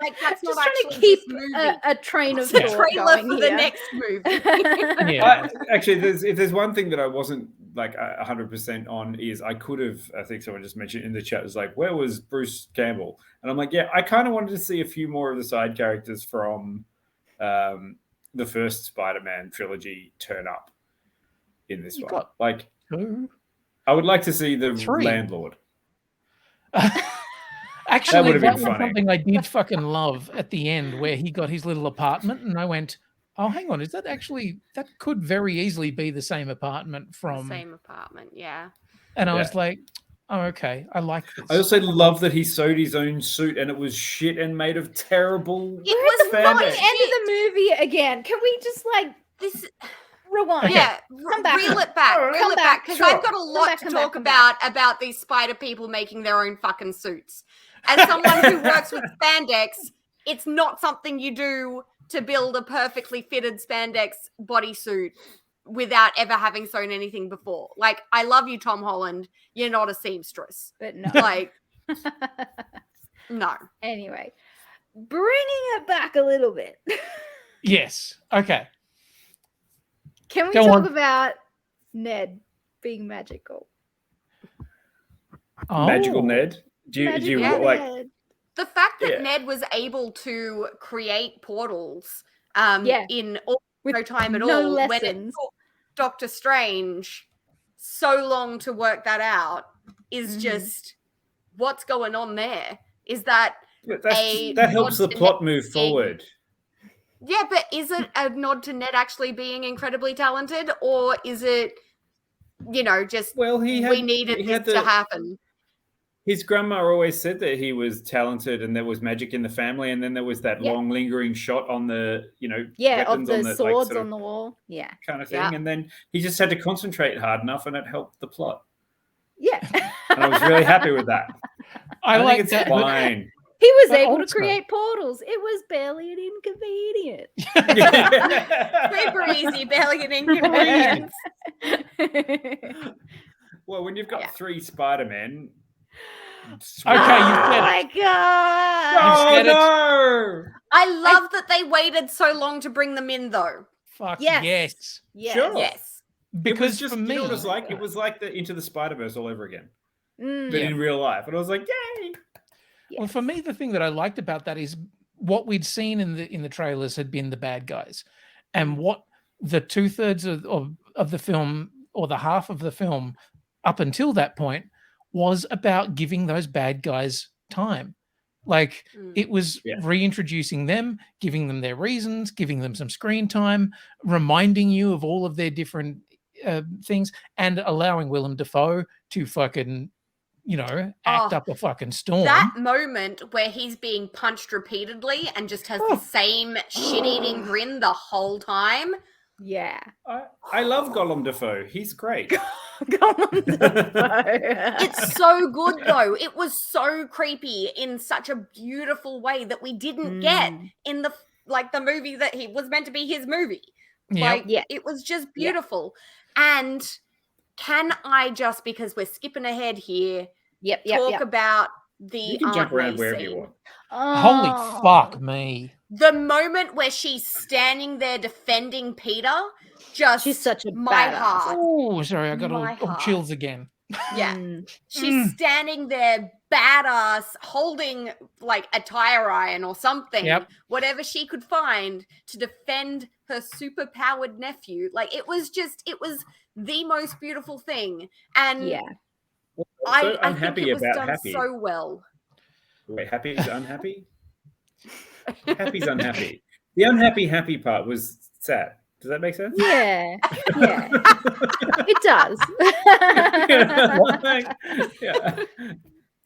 like that's Just not trying actually to keep this movie. a train of It's a thought trailer going for the here. next movie. Yeah. Actually, if there's one thing that I wasn't like 100% on is I could have, I think someone just mentioned in the chat, was like, where was Bruce Campbell? And I'm like, yeah, I kind of wanted to see a few more of the side characters from the first Spider-Man trilogy turn up in this one. Like, Two. I would like to see the Three. landlord. Actually, would've that been was funny. something I did fucking love at the end where he got his little apartment and I went, oh, hang on, is that actually, that could very easily be the same apartment from... Same apartment, yeah. And I Yeah. was like, oh, okay, I like this. I also love that he sewed his own suit and it was shit and made of terrible. We're at the fucking spandex. end of the movie again. Can we just like This rewind? Okay. Yeah, Come back. reel it back, Come reel it back, back, because sure. I've got a Come lot back, to come talk back, come about these spider people making their own fucking suits. As someone who works with spandex, it's not something you do to build a perfectly fitted spandex bodysuit without ever having sewn anything before. Like, I love you, Tom Holland. You're not a seamstress. But no. Like, no. Anyway, bringing it back a little bit. Yes. Okay. Can we Go talk on. about Ned being magical? Oh. Magical Ned. Do you Magical like? Ned. The fact that Yeah. Ned was able to create portals Yeah. in all, With no time at no all, when it lessons. took Doctor Strange so long to work that out, is Mhm. just what's going on there. Is that That helps the nod to plot Ned move being- forward. Yeah, but is it a nod to Ned actually being incredibly talented, or is it, just Well, we needed this to happen? His grandma always said that he was talented and there was magic in the family, and then there was that Yeah. long lingering shot on the, Yeah, of weapons the on the swords sort of on the wall. Yeah. kind of thing, Yeah. and then he just had to concentrate hard enough, and it helped the plot. Yeah. And I was really happy with that. I think like it's that. but- fine. He was But able to also- create portals. It was barely an inconvenience. Super easy, barely an inconvenience. Well, when you've got Yeah. 3 Spider-Men. Okay, you Oh said my it. god! Oh said it. no! I love that they waited so long to bring them in, though. Fuck Yes. yes. Yes. Sure. Yes. Because it was just, for me, you know what it was like? It was like the Into the Spider-Verse all over again, Mm. but Yeah. in real life. And I was like, yay! well, for me, the thing that I liked about that is what we'd seen in the trailers had been the bad guys, and what the 2/3 of the film, or the half of the film up until that point, was about giving those bad guys time. Like, it was Yeah. reintroducing them, giving them their reasons, giving them some screen time, reminding you of all of their different things, and allowing Willem Dafoe to fucking, act Oh, up a fucking storm. That moment where he's being punched repeatedly and just has the same shit-eating grin the whole time. Yeah. I love Gollum Dafoe. He's great. Gollum Dafoe. It's so good, though. It was so creepy in such a beautiful way that we didn't get in the movie that he was meant to be his movie. Yep. Yeah. It was just beautiful. And can I just, because we're skipping ahead here, talk about the You can jump Aunt around May wherever scene? you want. Holy Oh. fuck me. The moment where she's standing there defending Peter, just She's such a my badass. heart. Oh, sorry, I got My all heart. chills again. Yeah. Mm. She's standing there badass, holding like a tire iron or something, Yep. whatever she could find to defend her super powered nephew. Like, it was the most beautiful thing. And Yeah. I So think unhappy it was about done Happy. so well. Wait, Happy's unhappy? Happy's unhappy. The happy part was sad. Does that make sense? Yeah. Yeah. It does. Yeah.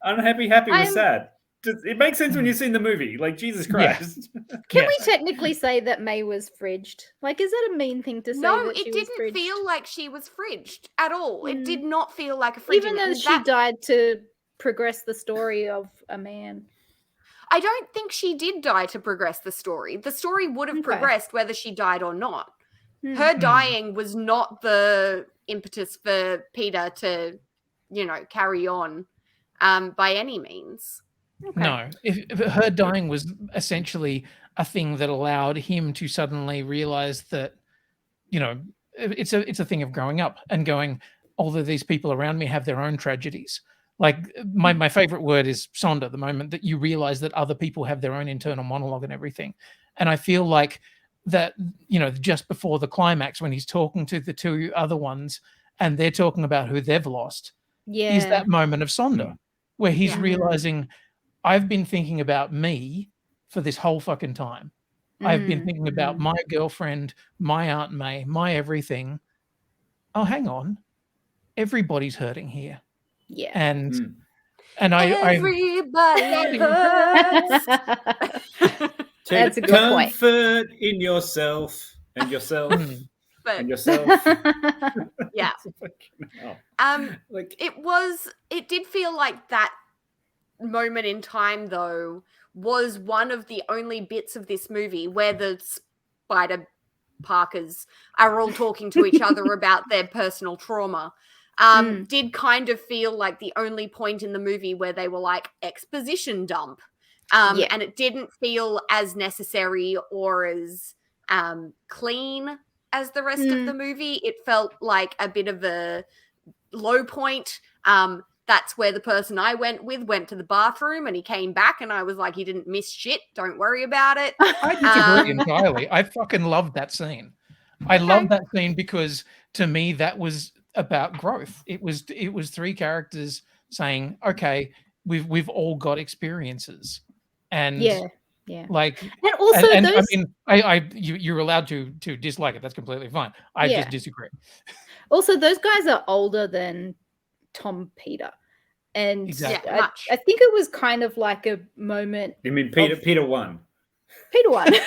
Unhappy was I'm- sad. It makes sense when you've seen the movie. Like, Jesus Yeah. Christ. Can Yes. we technically say that May was fridged? Like, is that a mean thing to say? No, that she it was didn't fridged? feel like she was fridged at all. It Mm. did not feel like a fridging. Even though and she that- died to progress the story of a man. I don't think she did die to progress the story. The story would have progressed whether she died or not. Her dying was not the impetus for Peter to, carry on by any means. No, if her dying was essentially a thing that allowed him to suddenly realize that, it's a thing of growing up and going, although these people around me have their own tragedies. Like my favorite word is Sonder, the moment that you realize that other people have their own internal monologue and everything. And I feel like that, just before the climax, when he's talking to the two other ones and they're talking about who they've lost, is that moment of Sonder where he's realizing, I've been thinking about me for this whole fucking time. I've been thinking about my girlfriend, my Aunt May, my everything. Oh, hang on. Everybody's hurting here. Yeah. And everybody hurts. That's a good point. Comfort in yourself and yourself and yourself. Yeah. It did feel like that moment in time, though, was one of the only bits of this movie where the Spider Parkers are all talking to each other about their personal trauma. Did kind of feel like the only point in the movie where they were like exposition dump. And it didn't feel as necessary or as clean as the rest of the movie. It felt like a bit of a low point. That's where the person I went to the bathroom and he came back and I was like, he didn't miss shit. Don't worry about it. I disagree entirely. I fucking loved that scene. I love that scene because to me that was about growth. It was three characters saying, okay, we've all got experiences. And like, and also I mean, you're allowed to dislike it. That's completely fine. I just disagree. Also, those guys are older than Tom Peter, and I think it was kind of like a moment. You mean Peter one? Peter one. It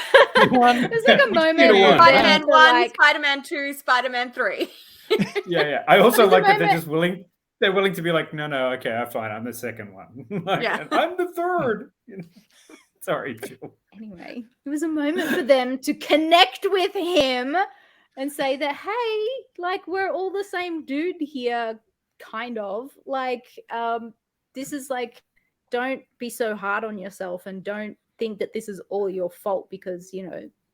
was like a moment. Spider-Man 1, Spider-Man 2, Spider-Man 3. Yeah. I also like that they're just willing. They're willing to be like, no, okay, I'm fine. I'm the second one. I'm the third. Sorry, Jill. Anyway, it was a moment for them to connect with him and say that, hey, like, we're all the same dude here, kind of. Like, this is like, don't be so hard on yourself and don't think that this is all your fault because,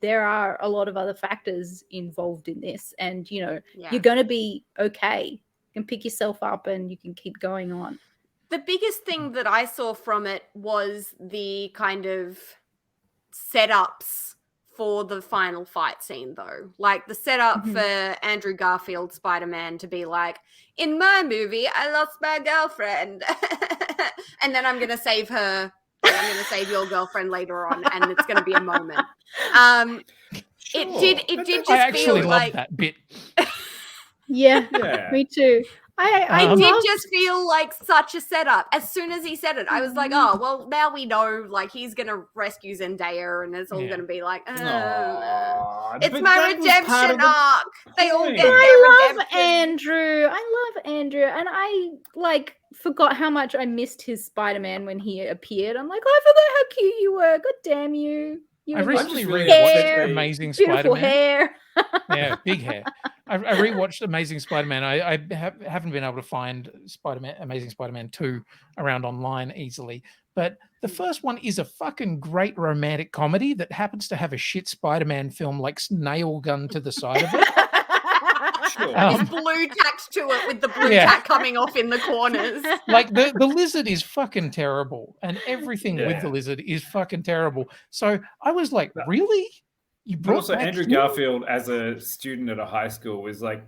there are a lot of other factors involved in this and, you're going to be okay. You can pick yourself up and you can keep going on. The biggest thing that I saw from it was the kind of setups for the final fight scene, though. Like the setup for Andrew Garfield Spider-Man to be like, in my movie, I lost my girlfriend. And then I'm going to save her. I'm going to save your girlfriend later on. And it's going to be a moment. It did just feel like that bit. Yeah, me too. I did just feel like such a setup. As soon as he said it, I was like, oh, well, now we know, like, he's going to rescue Zendaya and it's all going to be like, it's my redemption arc. They all get their redemption. I love Andrew. And I, like, forgot how much I missed his Spider-Man when he appeared. I'm like, I forgot how cute you were. God damn you. I recently rewatched Amazing Spider-Man. Beautiful hair. Yeah, big hair. I rewatched Amazing Spider-Man. I haven't been able to find Amazing Spider-Man 2 around online easily. But the first one is a fucking great romantic comedy that happens to have a shit Spider-Man film like nail gun to the side of it. It's blue tacked to it with the blue tack coming off in the corners. Like the lizard is fucking terrible and everything with the lizard is fucking terrible. So I was like, really? But also Andrew Garfield as a student at a high school was like,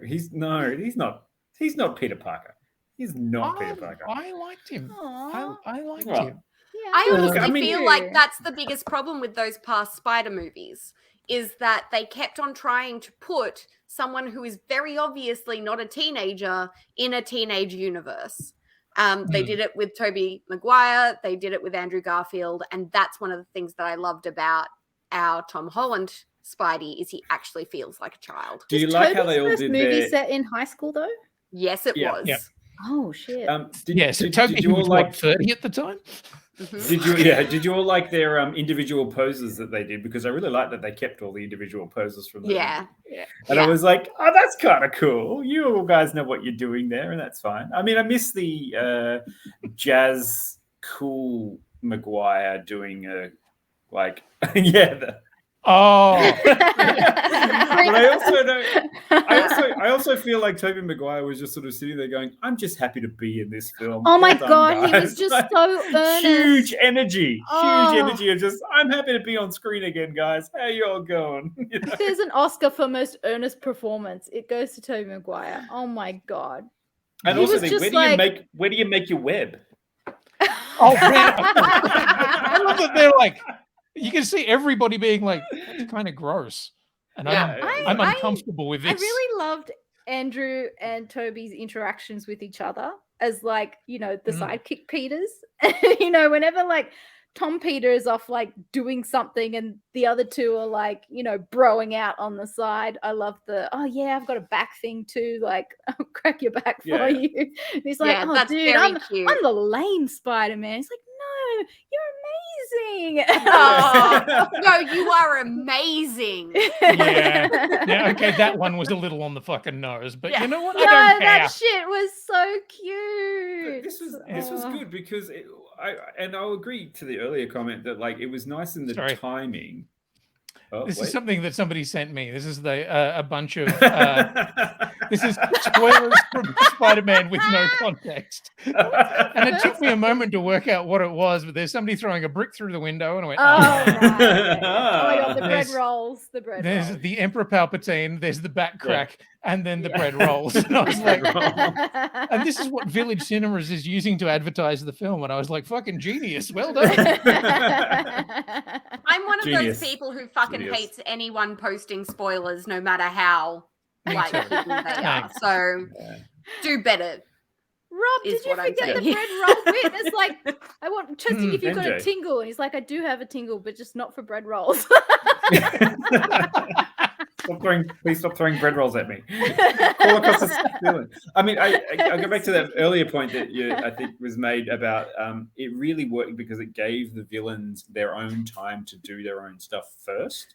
he's not Peter Parker. He's not Peter Parker. I liked him. I liked him. Yeah. I honestly feel like that's the biggest problem with those past Spider movies is that they kept on trying to put someone who is very obviously not a teenager in a teenage universe. They did it with Tobey Maguire. They did it with Andrew Garfield. And that's one of the things that I loved about our Tom Holland Spidey is he actually feels like a child. Do you like how they all did movie set in high school though? Yes, it was. Yeah. Oh shit! So Toby was like 30 at the time. Did you all like their individual poses that they did? Because I really liked that they kept all the individual poses from the movie. And I was like, oh, that's kind of cool. You all guys know what you're doing there, and that's fine. I mean, I miss the jazz cool Maguire doing but I also don't. I also feel like Tobey Maguire was just sort of sitting there going, "I'm just happy to be in this film." Oh my Well done, God, he guys. was just so earnest. Huge energy of just. I'm happy to be on screen again, guys. How you all going? You know? If there's an Oscar for most earnest performance, it goes to Tobey Maguire. Oh my God. And He also, was just where do you make your web? Oh, man. I love that they're like, you can see everybody being like, it's kind of gross. And I'm uncomfortable with this. I really loved Andrew and Toby's interactions with each other as the sidekick Peters. Whenever Tom Peter is off doing something and the other two are broing out on the side. I love I've got a back thing too, I'll crack your back for you. And he's like, oh dude, I'm the lame Spider-Man. He's like, no, you're amazing. Oh, no, you are amazing. Yeah, okay, that one was a little on the fucking nose, but you know what? I No, don't care. that shit was so cute. This was good because I'll agree to the earlier comment that it was nice in the timing. This is something that somebody sent me. This is a bunch of this is spoilers from Spider-Man with no context. And it took me a moment to work out what it was, but there's somebody throwing a brick through the window, and I went, right. Oh my God, the bread rolls. There's the Emperor Palpatine, there's the back crack, and then the bread rolls. And I was like, and this is what Village Cinemas is using to advertise the film. And I was like, fucking genius. Well done. I'm one of those people who fucking hates anyone posting spoilers, no matter how hidden they are. So do better. Rob, did you forget the bread roll bit? It's I want testing if you've got a tingle. And he's like, I do have a tingle, but just not for bread rolls. Please stop throwing bread rolls at me. Call across the ceiling. I mean, I'll go back to that earlier point that I think was made about it really worked because it gave the villains their own time to do their own stuff first,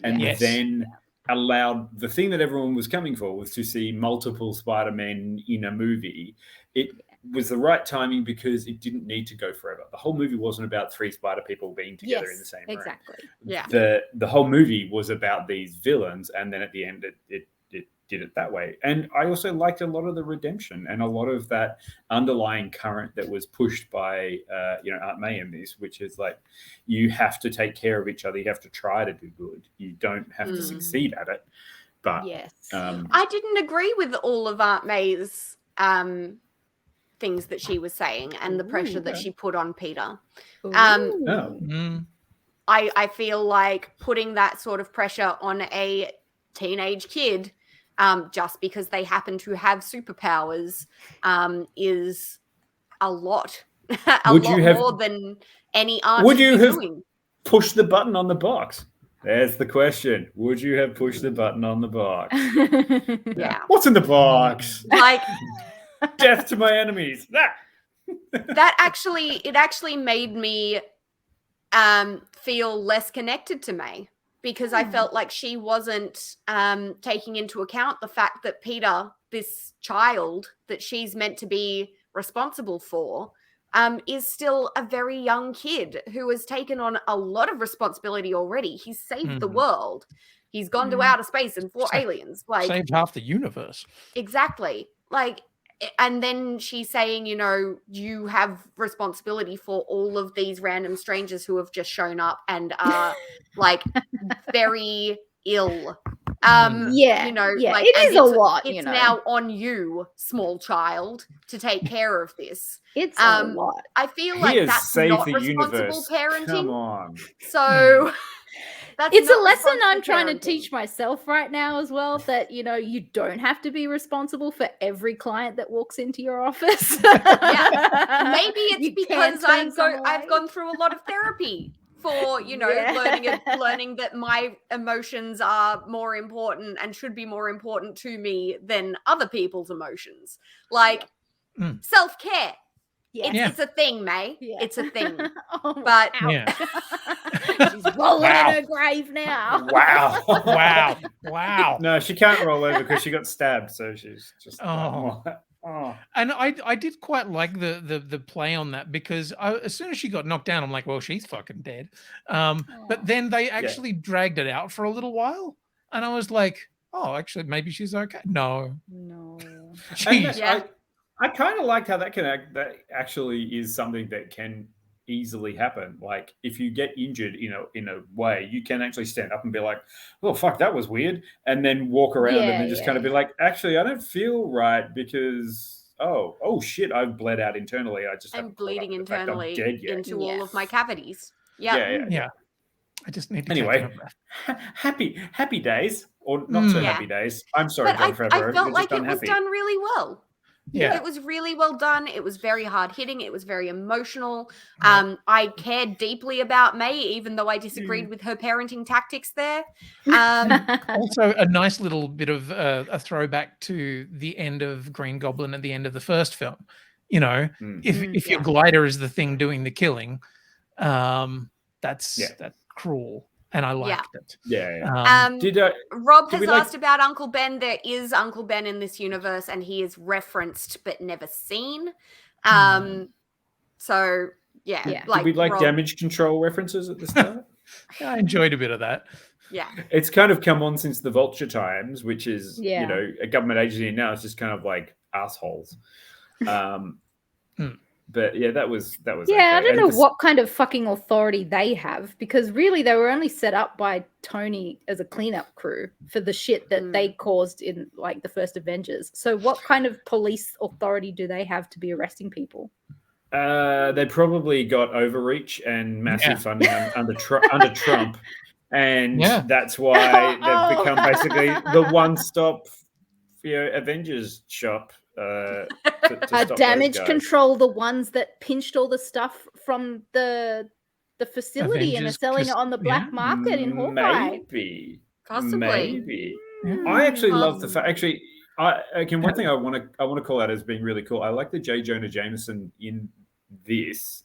and then allowed the thing that everyone was coming for was to see multiple Spider-Men in a movie. It was the right timing because it didn't need to go forever. The whole movie wasn't about three spider people being together in the same room. Exactly. Yeah. The whole movie was about these villains, and then at the end it did it that way. And I also liked a lot of the redemption and a lot of that underlying current that was pushed by Aunt May in this, which is you have to take care of each other. You have to try to do good. You don't have to succeed at it. But I didn't agree with all of Aunt May's things that she was saying and the pressure that she put on Peter. I feel like putting that sort of pressure on a teenage kid just because they happen to have superpowers is a lot. More than any aunt would you have doing. Pushed the button on the box? There's the question. Would you have pushed the button on the box? Yeah. What's in the box? Death to my enemies. That actually made me feel less connected to May, because I felt like she wasn't taking into account the fact that Peter, this child that she's meant to be responsible for, is still a very young kid who has taken on a lot of responsibility already. He's saved the world. He's gone to outer space and fought aliens. Like, saved half the universe. Exactly. Like, and then she's saying, you know, you have responsibility for all of these random strangers who have just shown up and are like very ill. You know, like, it is a lot. It's now on you, small child, to take care of this. It's a lot. I feel like that's not responsible parenting. Come on. So it's a lesson I'm trying to teach myself right now as well, that, you know, you don't have to be responsible for every client that walks into your office. Yeah. Maybe it's because I've gone through a lot of therapy for, you know, learning that my emotions are more important and should be more important to me than other people's emotions. Like self-care. It's a thing, May. Yeah. It's a thing. But Yeah. she's rolling Wow. in her grave now. Wow. Wow. Wow. No, she can't roll over because she got stabbed, so she's just. Oh. And I did quite like the play on that because as soon as she got knocked down, I'm like, well, she's fucking dead. But then they actually dragged it out for a little while, and I was like, oh, actually, maybe she's okay. No. Jeez. I kind of liked how that that actually is something that can easily happen. Like if you get injured in a way, you can actually stand up and be like, oh fuck, that was weird, and then walk around and then just kind of be like, actually, I don't feel right because oh shit, I've bled out internally. I'm bleeding internally into all of my Yes. cavities. Yeah. I just need to Anyway, take a breath. happy days or not so happy days. I'm sorry, But John Favreau. I felt You're like just it was unhappy. done really well. Yeah. It was really well done. It was very hard hitting. It was very emotional. I cared deeply about May, even though I disagreed with her parenting tactics there. Also, a nice little bit of a throwback to the end of Green Goblin at the end of the first film. You know, if your glider is the thing doing the killing, that's cruel, and I liked it. Rob did has we like- asked about Uncle Ben. There is Uncle Ben in this universe, and he is referenced but never seen. So yeah. Did we like Rob- damage control references at the start? I enjoyed a bit of that. Yeah. It's kind of come on since the Vulture times, which is a government agency, and now it's just kind of like assholes. But yeah, that was Yeah, okay. I don't And know what kind of fucking authority they have, because really they were only set up by Tony as a cleanup crew for the shit that they caused in like the first Avengers. So what kind of police authority do they have to be arresting people? They probably got overreach and massive funding under Trump, and that's why they've become basically the one-stop Avengers shop. To stop Damage those guys. control, the ones that pinched all the stuff from the facility and are Avengers selling it on the black market in Hawkeye. Possibly. I actually love the fact. Actually, one thing I want to call out as being really cool. I like the J. Jonah Jameson in this.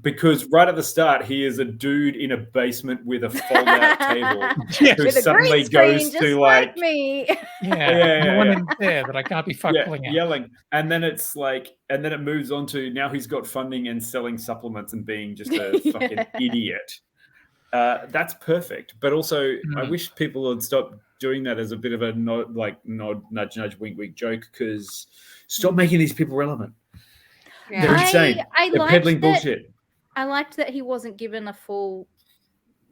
Because right at the start, he is a dude in a basement with a fold-out table who With a suddenly green screen, goes just to like me. The one in there that I can't be fucking at. yelling, and then it's like, and then it moves on to now he's got funding and selling supplements and being just a fucking idiot. That's perfect, but also I wish people would stop doing that as a bit of a nod, nudge, wink, wink joke. Because stop making these people relevant. Yeah. They're insane. They're peddling bullshit. I liked that he wasn't given a full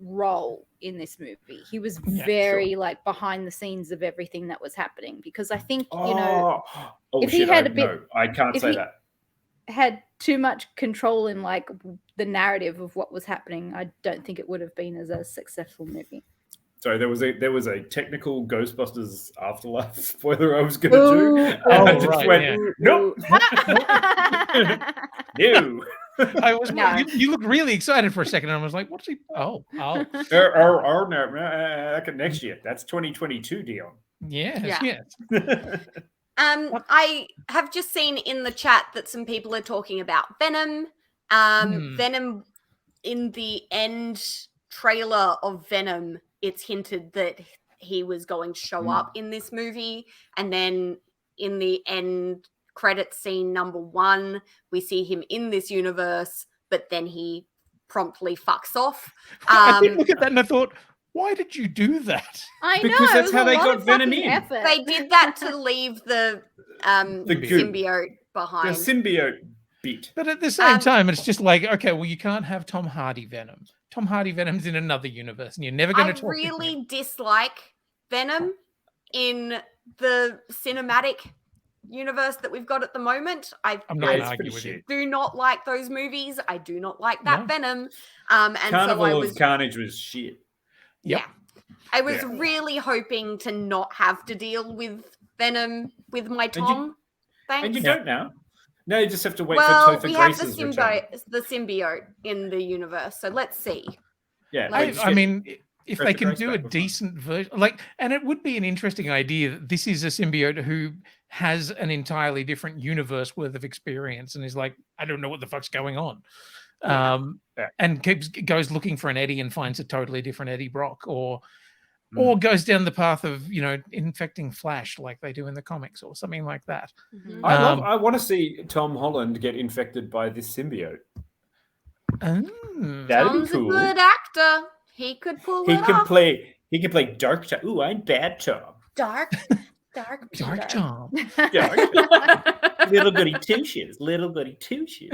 role in this movie. He was very like behind the scenes of everything that was happening, because I think if he had a bit, I can't say that. Had too much control in like the narrative of what was happening, I don't think it would have been as a successful movie. Sorry, there was a technical Ghostbusters Afterlife spoiler I was going to do, and I just went, nope. No. I was. You looked really excited for a second, and I was like, "What's he?" Oh. No, next year. That's 2022, Dion. Yes. I have just seen in the chat that some people are talking about Venom. Venom in the end trailer of Venom, it's hinted that he was going to show up in this movie, and then in the end credit scene number 1, we see him in this universe, but then he promptly fucks off. I did look at that and I thought, why did you do that? I know, because that's how they got Venom in. Effort. They did that to leave the symbiote behind. The symbiote bit. But at the same time, it's just like, okay, well, you can't have Tom Hardy Venom. Tom Hardy Venom's in another universe, and you're never going to talk. I really dislike Venom in the cinematic universe that we've got at the moment. I'm not going to argue with you. Do not like those movies. I do not like that Venom. And Carnival so I was of Carnage was shit. Yeah. I was really hoping to not have to deal with Venom with my Tom. And you don't now. No, you just have to wait for Topher Grace's we have return. the symbiote in the universe, so let's see. Yeah, I mean, if Press they the can trace do a back, decent version, like, and it would be an interesting idea that this is a symbiote who has an entirely different universe worth of experience and is like, I don't know what the fuck's going on. And goes looking for an Eddie and finds a totally different Eddie Brock, or goes down the path of, you know, infecting Flash like they do in the comics or something like that. I want to see Tom Holland get infected by this symbiote. That'd Tom's be cool. a good actor. He could pull He it can off. He can play Dark Tom. Ooh, I'm Bad Tom. Dark Tom. Little goody two shoes. Little goody two shoes.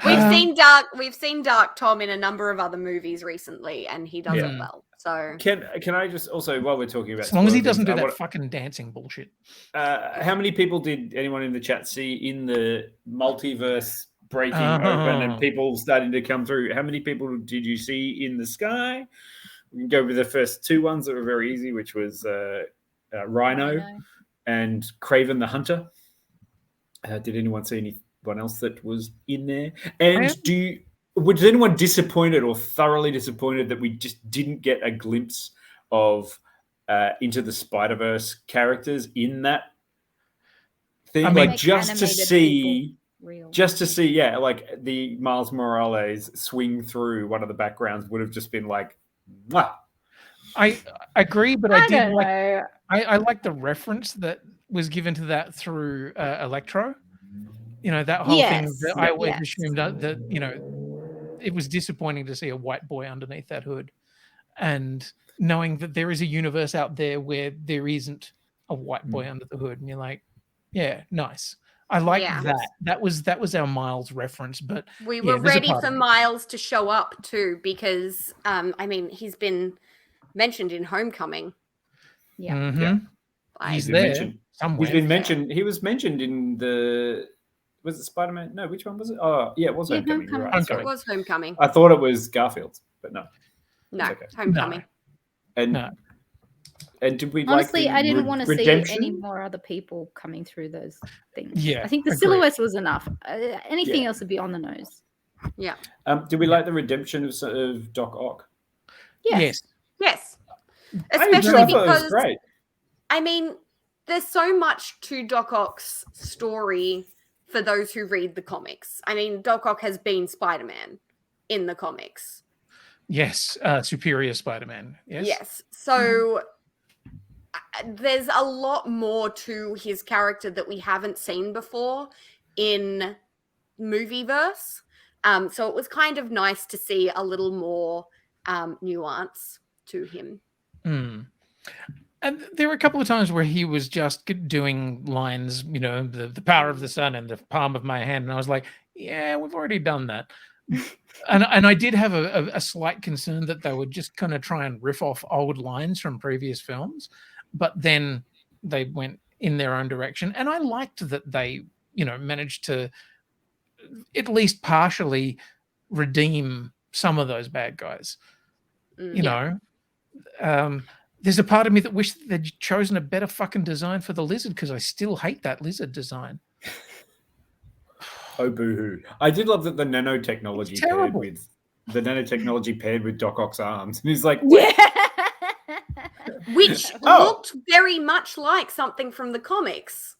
We've seen Dark Tom in a number of other movies recently, and he does it well. So can I just also, while we're talking about, as long as he doesn't do that fucking dancing bullshit. How many people did anyone in the chat see in the multiverse breaking open and people starting to come through? How many people did you see in the sky? We can go with the first two ones that were very easy, which was Rhino and Kraven the Hunter. Did anyone see anyone else that was in there? And was anyone disappointed or thoroughly disappointed that we just didn't get a glimpse of Into the Spider-Verse characters in that thing? I mean, like just to see, like the Miles Morales swing through one of the backgrounds would have just been like, wow. I agree, but I did like. I like the reference that was given to that through Electro. You know, that whole thing that I always assumed that, you know, it was disappointing to see a white boy underneath that hood, and knowing that there is a universe out there where there isn't a white boy under the hood, and you're like, yeah, nice. I like that. That was our Miles reference, but we were ready for Miles to show up too, because I mean, he's been mentioned in Homecoming. He's there somewhere. He's been mentioned. He was mentioned in the. Was it Spider-Man? No, which one was it? Oh, yeah, it was Homecoming. You're right. It was Homecoming. I thought it was Garfield, but no. No, Homecoming. And did we honestly, like I didn't want to see redemption? any more other people coming through those things. Yeah, I think the silhouettes was enough. Anything else would be on the nose. Yeah. Did we like the redemption of Doc Ock? Yes. Especially because great. I mean, there's so much to Doc Ock's story for those who read the comics. I mean, Doc Ock has been Spider-Man in the comics. Yes, superior Spider-Man. Yes. So there's a lot more to his character that we haven't seen before in Movieverse. So it was kind of nice to see a little more nuance to him. And there were a couple of times where he was just doing lines, you know, the power of the sun in the palm of my hand. And I was like, yeah, we've already done that. and I did have a slight concern that they would just kind of try and riff off old lines from previous films, but then they went in their own direction. And I liked that they, you know, managed to at least partially redeem some of those bad guys. You know, there's a part of me that wished they'd chosen a better fucking design for the lizard, because I still hate that lizard design. Oh, boo-hoo. I did love that the nanotechnology paired with Doc Ock's arms. And he's like, which looked very much like something from the comics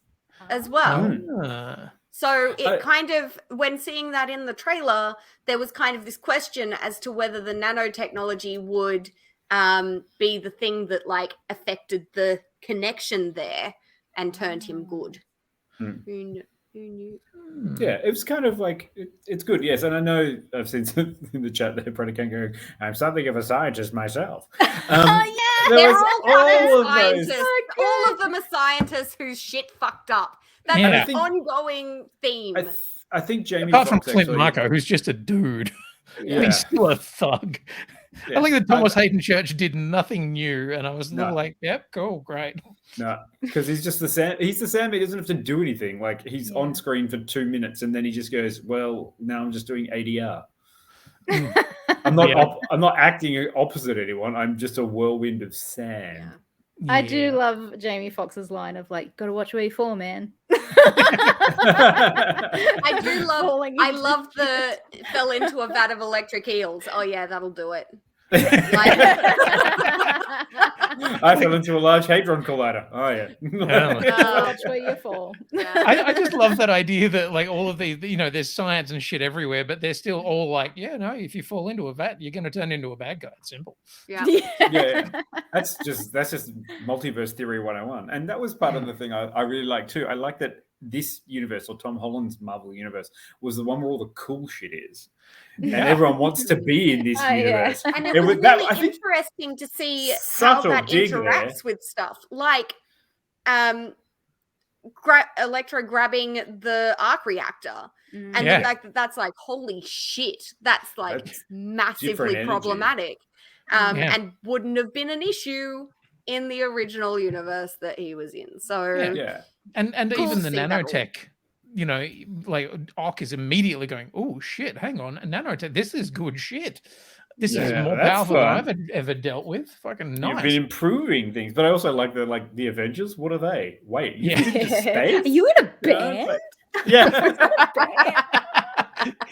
as well. So it kind of, when seeing that in the trailer, there was kind of this question as to whether the nanotechnology would be the thing that like affected the connection there and turned him good. Who knew? Yeah, it was kind of like it's good. Yes, and I know I've seen some in the chat there. Predacan going, "I'm something of a scientist myself." They're all kind of scientists. All of them are scientists whose shit fucked up. That's an ongoing theme. I think Jamie, apart Foxx from Clint actually, Marco, who's just a dude. Yeah. He's still a thug. Yeah. I think that Thomas Hayden Church did nothing new, and I was like, "Yep, cool, great." No, because he's just the Sam. He's the Sam. He doesn't have to do anything. Like he's on screen for 2 minutes, and then he just goes, "Well, now I'm just doing ADR." I'm not. I'm not acting opposite anyone. I'm just a whirlwind of Sam. I do love Jamie Foxx's line of like, "Got to watch where you fall, man." I do love. I love the fell into a vat of electric eels. Oh yeah, that'll do it. I fell into a large hadron collider. Oh yeah. Watch where you fall. I just love that idea that like all of these, there's science and shit everywhere, but they're still all like, yeah, no, if you fall into a vat, you're going to turn into a bad guy. It's simple. Yeah. That's just multiverse theory 101. And that was part of the thing I really like too. I like that this universe, or Tom Holland's Marvel universe, was the one where all the cool shit is. And everyone wants to be in this universe. And it was really interesting to see how that interacts with stuff. Like Electro grabbing the arc reactor. And the fact that that's like, holy shit, that's like massively problematic. And wouldn't have been an issue in the original universe that he was in. So And even the nanotech, like Ock is immediately going, oh shit, hang on, nanotech, this is good shit. This is more powerful than I've ever dealt with. Fucking nice. You've been improving things, but I also like the Avengers. What are they? Wait, you into space? Are you in a band? Yeah.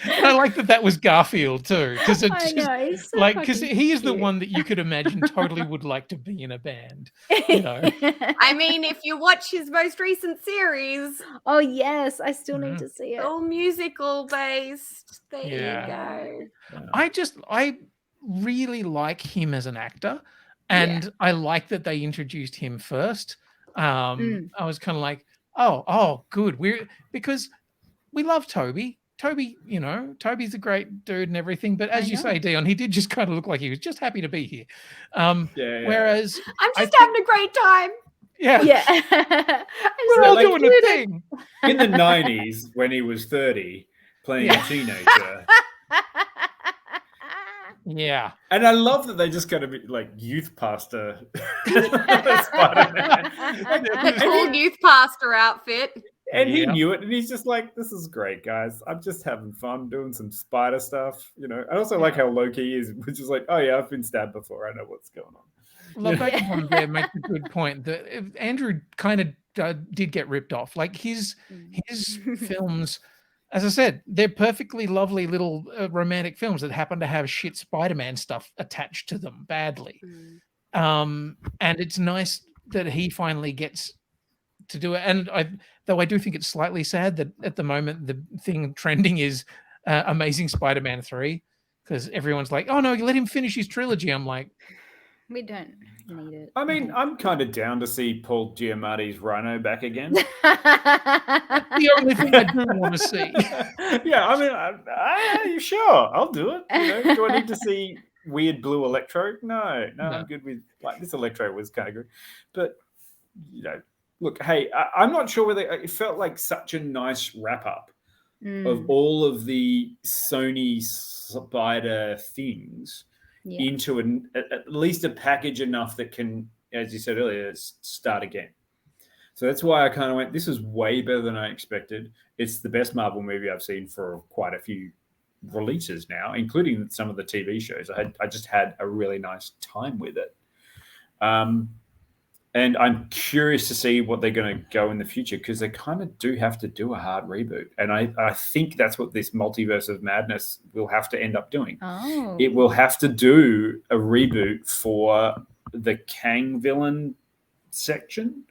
I like that was Garfield too, because it's he's so because he is the one that you could imagine totally would like to be in a band. I mean, if you watch his most recent series, oh yes, I still need to see it. All musical based. There you go. I really like him as an actor, and I like that they introduced him first. I was kind of like, oh, good. Because we love Toby. Toby's a great dude and everything, but as you say, Dion, he did just kind of look like he was just happy to be here. Whereas I'm just having a great time. We're all doing a thing. In the 90s, when he was 30, playing a teenager. Yeah. And I love that they just kind of be like youth pastor Spider-Man. The cool youth pastor outfit. And he knew it, and he's just like, this is great, guys. I'm just having fun doing some spider stuff, I also like how low-key he is, which is like, oh yeah, I've been stabbed before. I know what's going on. Lobecon there makes a good point that Andrew kind of did get ripped off. Like his films, as I said, they're perfectly lovely little romantic films that happen to have shit Spider-Man stuff attached to them badly. And it's nice that he finally gets to do it. And though I do think it's slightly sad that at the moment the thing trending is Amazing Spider-Man 3, because everyone's like, oh no, let him finish his trilogy. I'm like, we don't need it. I mean, I'm kind of down to see Paul Giamatti's Rhino back again. The only thing I do want to see. Yeah, I mean, sure, I'll do it. Do I need to see weird blue Electro? No, I'm good with this Electro was kind of good, but look, hey, I'm not sure whether it felt like such a nice wrap up of all of the Sony Spider things into at least a package enough that can, as you said earlier, start again. So that's why I kind of went, this is way better than I expected. It's the best Marvel movie I've seen for quite a few releases now, including some of the TV shows. I just had a really nice time with it. And I'm curious to see what they're going to go in the future, because they kind of do have to do a hard reboot. And I think that's what this multiverse of madness will have to end up doing. Oh. It will have to do a reboot for the Kang villain section.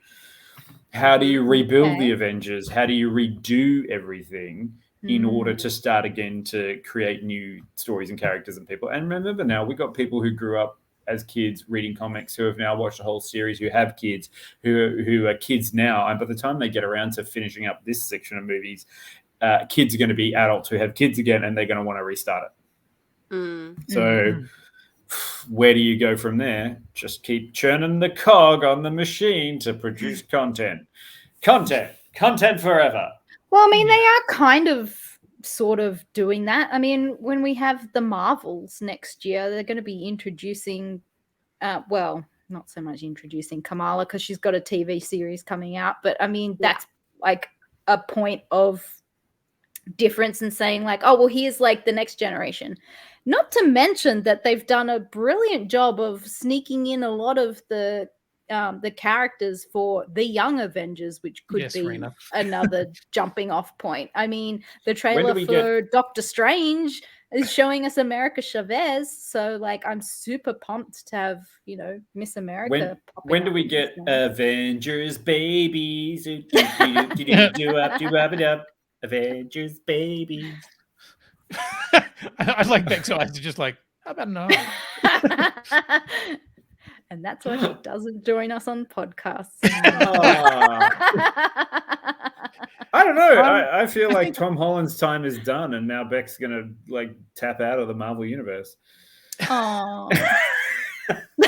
How do you rebuild the Avengers? How do you redo everything in order to start again to create new stories and characters and people? And remember now, we've got people who grew up as kids reading comics who have now watched the whole series, who have kids, who are kids now. And by the time they get around to finishing up this section of movies, kids are going to be adults who have kids again, and they're going to want to restart it. So where do you go from there? Just keep churning the cog on the machine to produce content forever. Well, I mean, they are kind of sort of doing that. I mean, when we have the Marvels next year, they're going to be introducing well, not so much introducing Kamala because she's got a TV series coming out, but I mean that's like a point of difference in saying like, oh well, here's like the next generation. Not to mention that they've done a brilliant job of sneaking in a lot of the the characters for the young Avengers, which could be Rena. another jumping off point. I mean, the do trailer we for Doctor Strange is showing us America Chavez, so like I'm super pumped to have Miss America. When do we get Avengers babies? Avengers babies. I'd like Beck's eyes to just like, how about no? And that's why she doesn't join us on podcasts. I don't know. I feel like Tom Holland's time is done, and now Beck's gonna like tap out of the Marvel universe. Oh.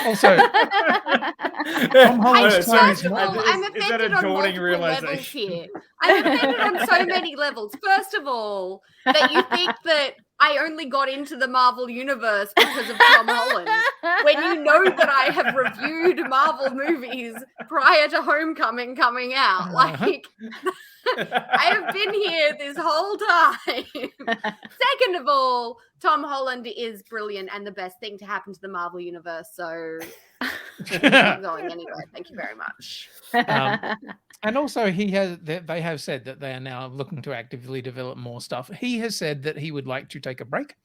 Also, Tom Holland's time is I'm offended on multiple levels here. I'm offended on so many levels. First of all, that you think that I only got into the Marvel universe because of Tom Holland, when you know that I have reviewed Marvel movies prior to Homecoming coming out. Like, I have been here this whole time. Second of all, Tom Holland is brilliant and the best thing to happen to the Marvel universe. So I'm not going anywhere. Thank you very much. And also, they have said that they are now looking to actively develop more stuff. He has said that he would like to take a break.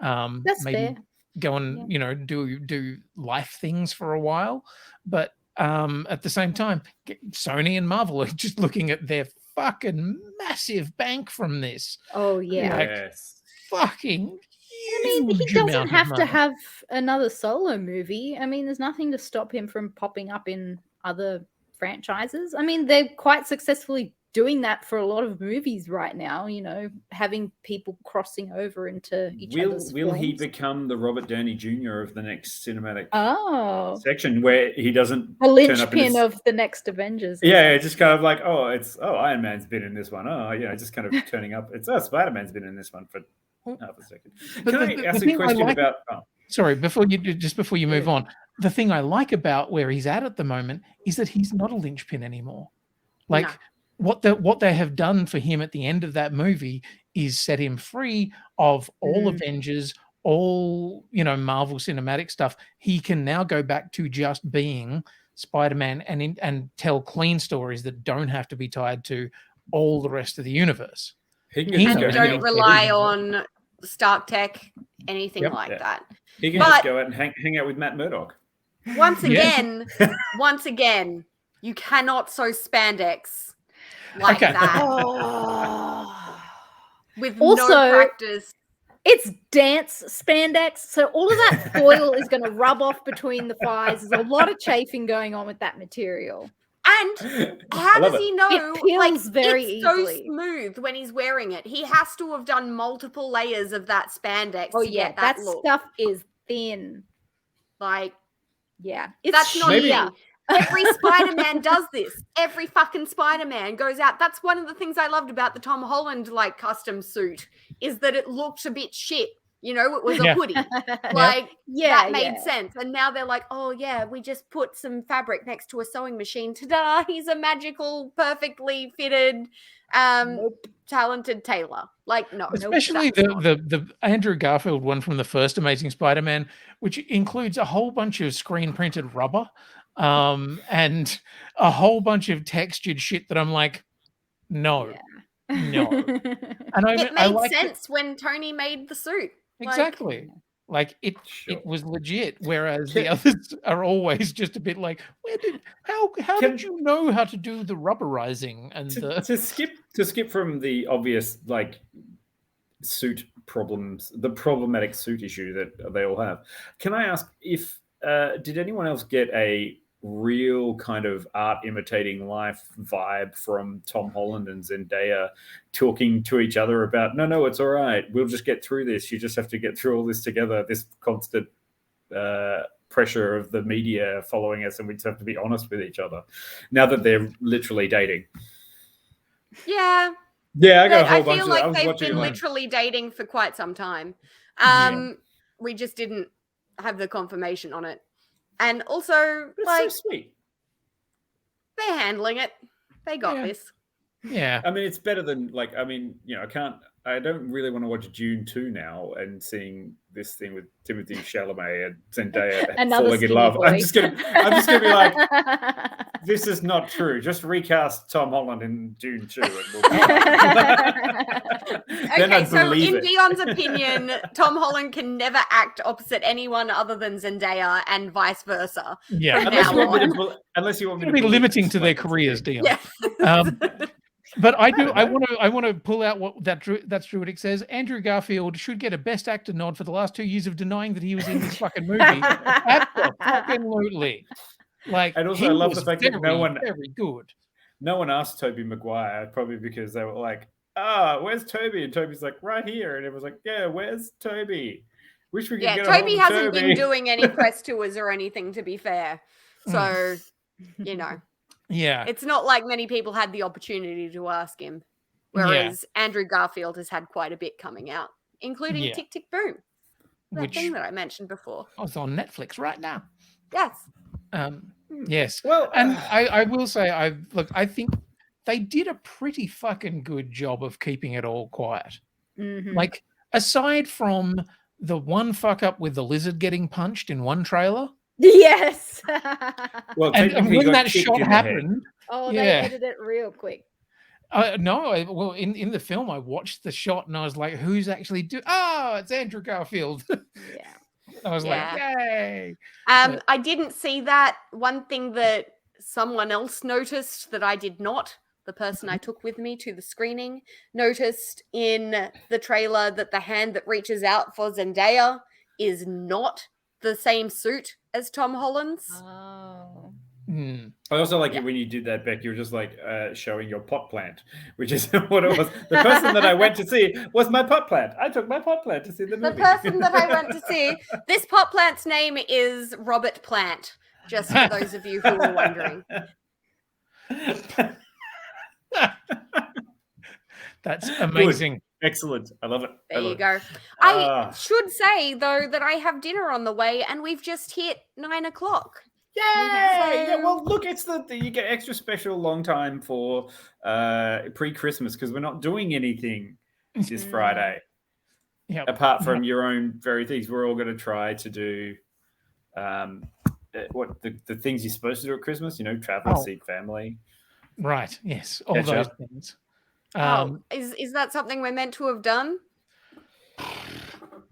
That's maybe fair. go and do life things for a while. But at the same time, Sony and Marvel are just looking at their fucking massive bank from this. Oh yeah. Yes. Fucking. I mean, he doesn't have to have another solo movie. I mean, there's nothing to stop him from popping up in other franchises. I mean, they're quite successfully doing that for a lot of movies right now, having people crossing over into each other's Will he films. become the Robert Downey Jr. of the next cinematic section where he doesn't a turn up linchpin of the next Avengers? Yeah, just kind of like, Iron Man's been in this one. Just kind of turning up. It's Spider-Man's been in this one for half a second. Can I ask a question about? Sorry, before you move on, the thing I like about where he's at the moment is that he's not a linchpin anymore. Like what they have done for him at the end of that movie is set him free of all Avengers, all Marvel cinematic stuff. He can now go back to just being Spider-Man and tell clean stories that don't have to be tied to all the rest of the universe. And don't rely on Stark Tech, anything like that. He can just go out and hang out with Matt Murdock. Once again, you cannot sew spandex like that. With also, no practice. It's dance spandex, so all of that foil is going to rub off between the thighs. There's a lot of chafing going on with that material. And how does he know? It peels very it's easily. So smooth when he's wearing it. He has to have done multiple layers of that spandex to get that look. stuff is thin. Like, that's not me. Every Spider-Man does this. Every fucking Spider-Man goes out. That's one of the things I loved about the Tom Holland custom suit is that it looked a bit shit. It was a hoodie. That made sense. And now they're like, oh yeah, we just put some fabric next to a sewing machine. Ta-da! He's a magical, perfectly fitted, talented tailor. Especially the Andrew Garfield one from the first Amazing Spider-Man, which includes a whole bunch of screen printed rubber, and a whole bunch of textured shit that I'm like, no. And it made sense when Tony made the suit. Exactly. It was legit, whereas the others are always just a bit like, how did you know how to do the rubberizing and to skip from the obvious suit problems, the problematic suit issue that they all have. Can I ask if did anyone else get a real kind of art imitating life vibe from Tom Holland and Zendaya talking to each other about no, it's all right, we'll just get through this, you just have to get through all this together, this constant pressure of the media following us, and we just have to be honest with each other now that they're literally dating? I got a whole bunch feel of like they've been literally dating for quite some time. We just didn't have the confirmation on it. And also, so sweet. They're handling it. They got this. Yeah. I mean, it's better than like. I mean, I don't really want to watch June 2 now and seeing this thing with Timothy Chalamet and Zendaya falling in love. boy. I'm just gonna be like, this is not true. Just recast Tom Holland in June 2 and we'll then Okay, so in it. Dion's opinion, Tom Holland can never act opposite anyone other than Zendaya and vice versa. Yeah. Unless you want me to be believe limiting this, to their like, careers, Dion. Yeah. But I want to pull out what that's Druidic says. Andrew Garfield should get a Best Actor nod for the last 2 years of denying that he was in this fucking movie. Absolutely. Like, and also I love the fact that very good. No one asked Tobey Maguire, probably because they were like, where's Toby? And Toby's like, right here. And it was like, yeah, where's Toby? Wish we could get Toby hasn't Toby. been doing any press tours or anything, to be fair. So, Yeah. It's not like many people had the opportunity to ask him. Whereas Andrew Garfield has had quite a bit coming out, including Tick, Tick, Boom. That thing that I mentioned before. Oh, it's on Netflix right now. Yes. Yes. Well, and I will say, I think they did a pretty fucking good job of keeping it all quiet. Mm-hmm. Like, aside from the one fuck up with the lizard getting punched in one trailer. Yes. Well, and when that shot happened, they edited it real quick. No, in the film, I watched the shot and I was like, "Who's actually doing? Oh, it's Andrew Garfield." Yeah. I was like, "Yay!" I didn't see that. One thing that someone else noticed that I did not, the person I took with me to the screening, noticed in the trailer that the hand that reaches out for Zendaya is not the same suit as Tom Holland's. Oh. I also like it when you did that, Beck. You were just like showing your pot plant, which is what it was. The person that I went to see was my pot plant. I took my pot plant to see the movie. The person that I went to see, this pot plant's name is Robert Plant, just for those of you who were wondering. That's amazing. Good. Excellent. I love it. There you go. I should say, though, that I have dinner on the way and we've just hit 9 o'clock. Yay! Yeah, well, look, it's you get extra special long time for pre-Christmas because we're not doing anything this Friday. Yeah. Apart from your own very things, we're all going to try to do what the things you're supposed to do at Christmas. Travel, see family. Right. Yes. All those things. Is that something we're meant to have done?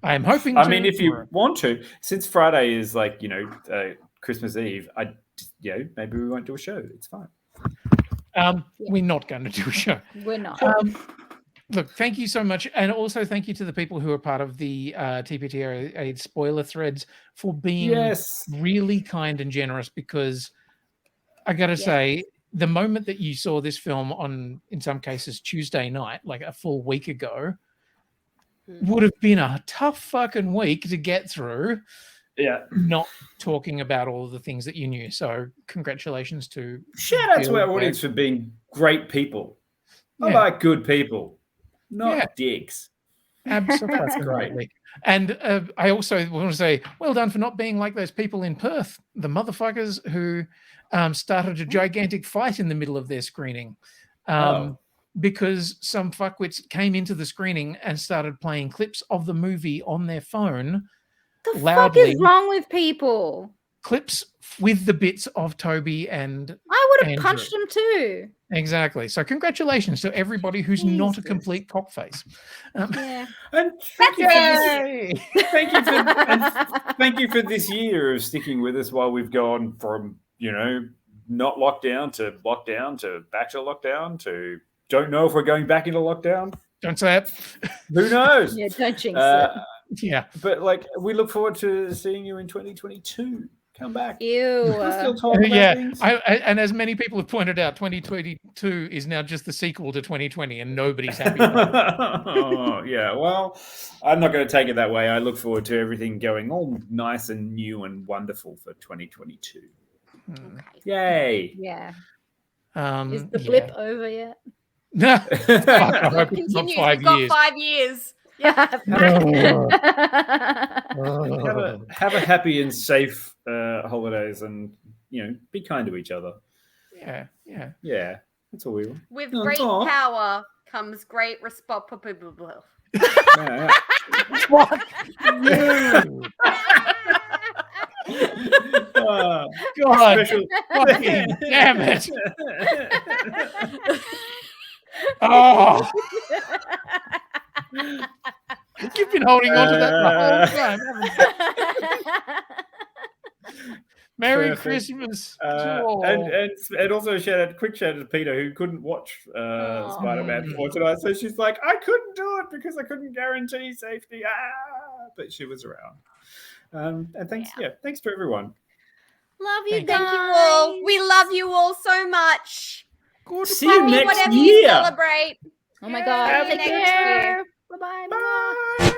I'm hoping. I mean, if you want to, since Friday is like Christmas Eve, maybe we won't do a show. It's fine. We're not going to do a show. We're not. Look, thank you so much, and also thank you to the people who are part of the TPToA spoiler threads for being really kind and generous. Because I got to say, the moment that you saw this film on, in some cases, Tuesday night, like a full week ago, would have been a tough fucking week to get through. Yeah. Not talking about all of the things that you knew. So congratulations to... Shout out to our audience for being great people. I like good people, not dicks. Absolutely. That's great. And I also want to say, well done for not being like those people in Perth, the motherfuckers who started a gigantic fight in the middle of their screening. Because some fuckwits came into the screening and started playing clips of the movie on their phone. The loudly. fuck is wrong with people? Clips with the bits of Toby and I would have punched him too. Exactly. So congratulations to everybody who's not a complete cockface. And thank you for this year of sticking with us while we've gone from not lockdown to back to lockdown to don't know if we're going back into lockdown. Don't say it. Who knows? Yeah, don't jinx it. Yeah, but we look forward to seeing you in 2022. Come back. Ew. Still talking about things. And as many people have pointed out, 2022 is now just the sequel to 2020, and nobody's happy about it. Oh, yeah. Well, I'm not going to take it that way. I look forward to everything going all nice and new and wonderful for 2022. Okay. Yay. Yeah. Is the blip over yet? No. I hope Continues. it's not 5 We've got years. 5 years. Yeah. Have a happy and safe holidays, and be kind to each other. Yeah. Yeah. That's all we want. With great power comes great responsibility. What? God, Special- fucking damn it! Oh, you've been holding on to that the whole time, haven't you? Merry Perfect. Christmas. And also quick shout out to Peter, who couldn't watch Spider-Man 4 tonight. So she's like, I couldn't do it because I couldn't guarantee safety. But she was around. And thanks to everyone. Love you guys. Thank you all. We love you all so much. See you next whatever year. you celebrate. Oh my God. Have a Take good care. year. Bye-bye. Bye.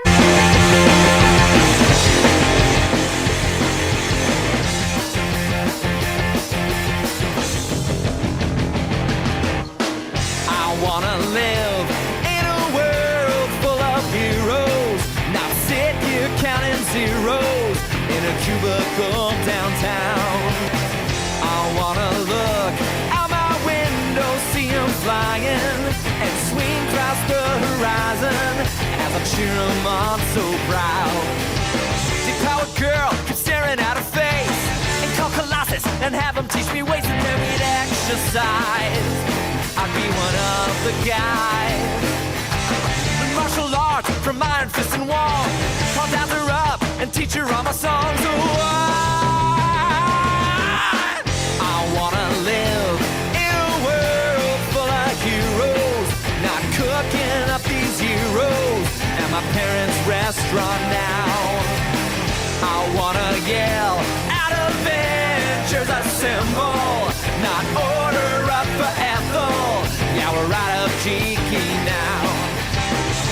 I wanna live in a world full of heroes, not sit here counting zeros in a cubicle downtown. I wanna look out my window, see 'em flying, and swing across the horizon as I cheer 'em on so proud. Deep-powered girl keeps staring at her face, and call Colossus and have him teach me ways, and then we'd exercise. I'd be one of the guys. The martial arts from Iron Fist and Wall, call Dazzler up and teach her all my songs. Oh, I wanna live in a world full of heroes, not cooking up these heroes at my parents' restaurant now. I wanna yell out Avengers assemble, not order up for Ethel. Yeah, we're right up cheeky now.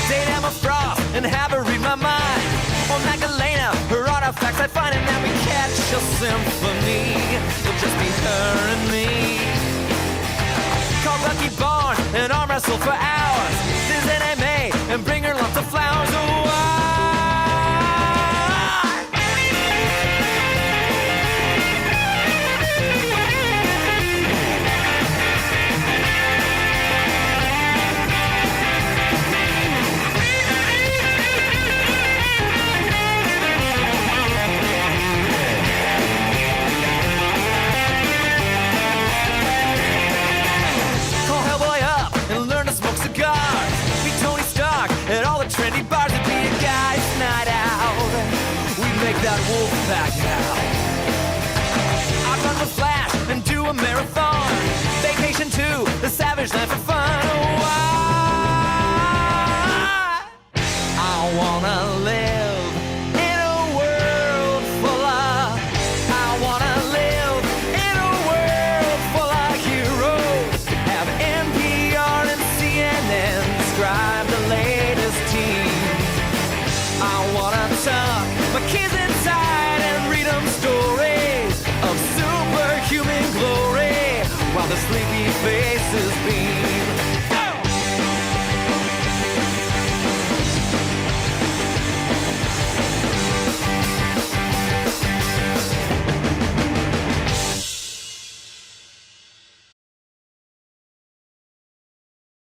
Date Emma Frost and have her read my mind. Or Magdalena, her artifacts I find, and then we catch a symphony. It'll just be her and me. Call Lucky Barnes and arm wrestle for hours. There's NMA and bring her lots of flowers. Oh, call Hellboy up and learn to smoke cigars. Be Tony Stark at all the trendy bars. It'd be a guy's night out. We'd make that wolf pack now. I'd run with Flash and do a marathon. Vacation to the Savage Land for fun. Oh, I wanna live in a world full of. I wanna live in a world full of heroes. Have NPR and CNN describe the latest team. I wanna tuck my kids inside and read them stories of superhuman glory while the sleepy faces beam.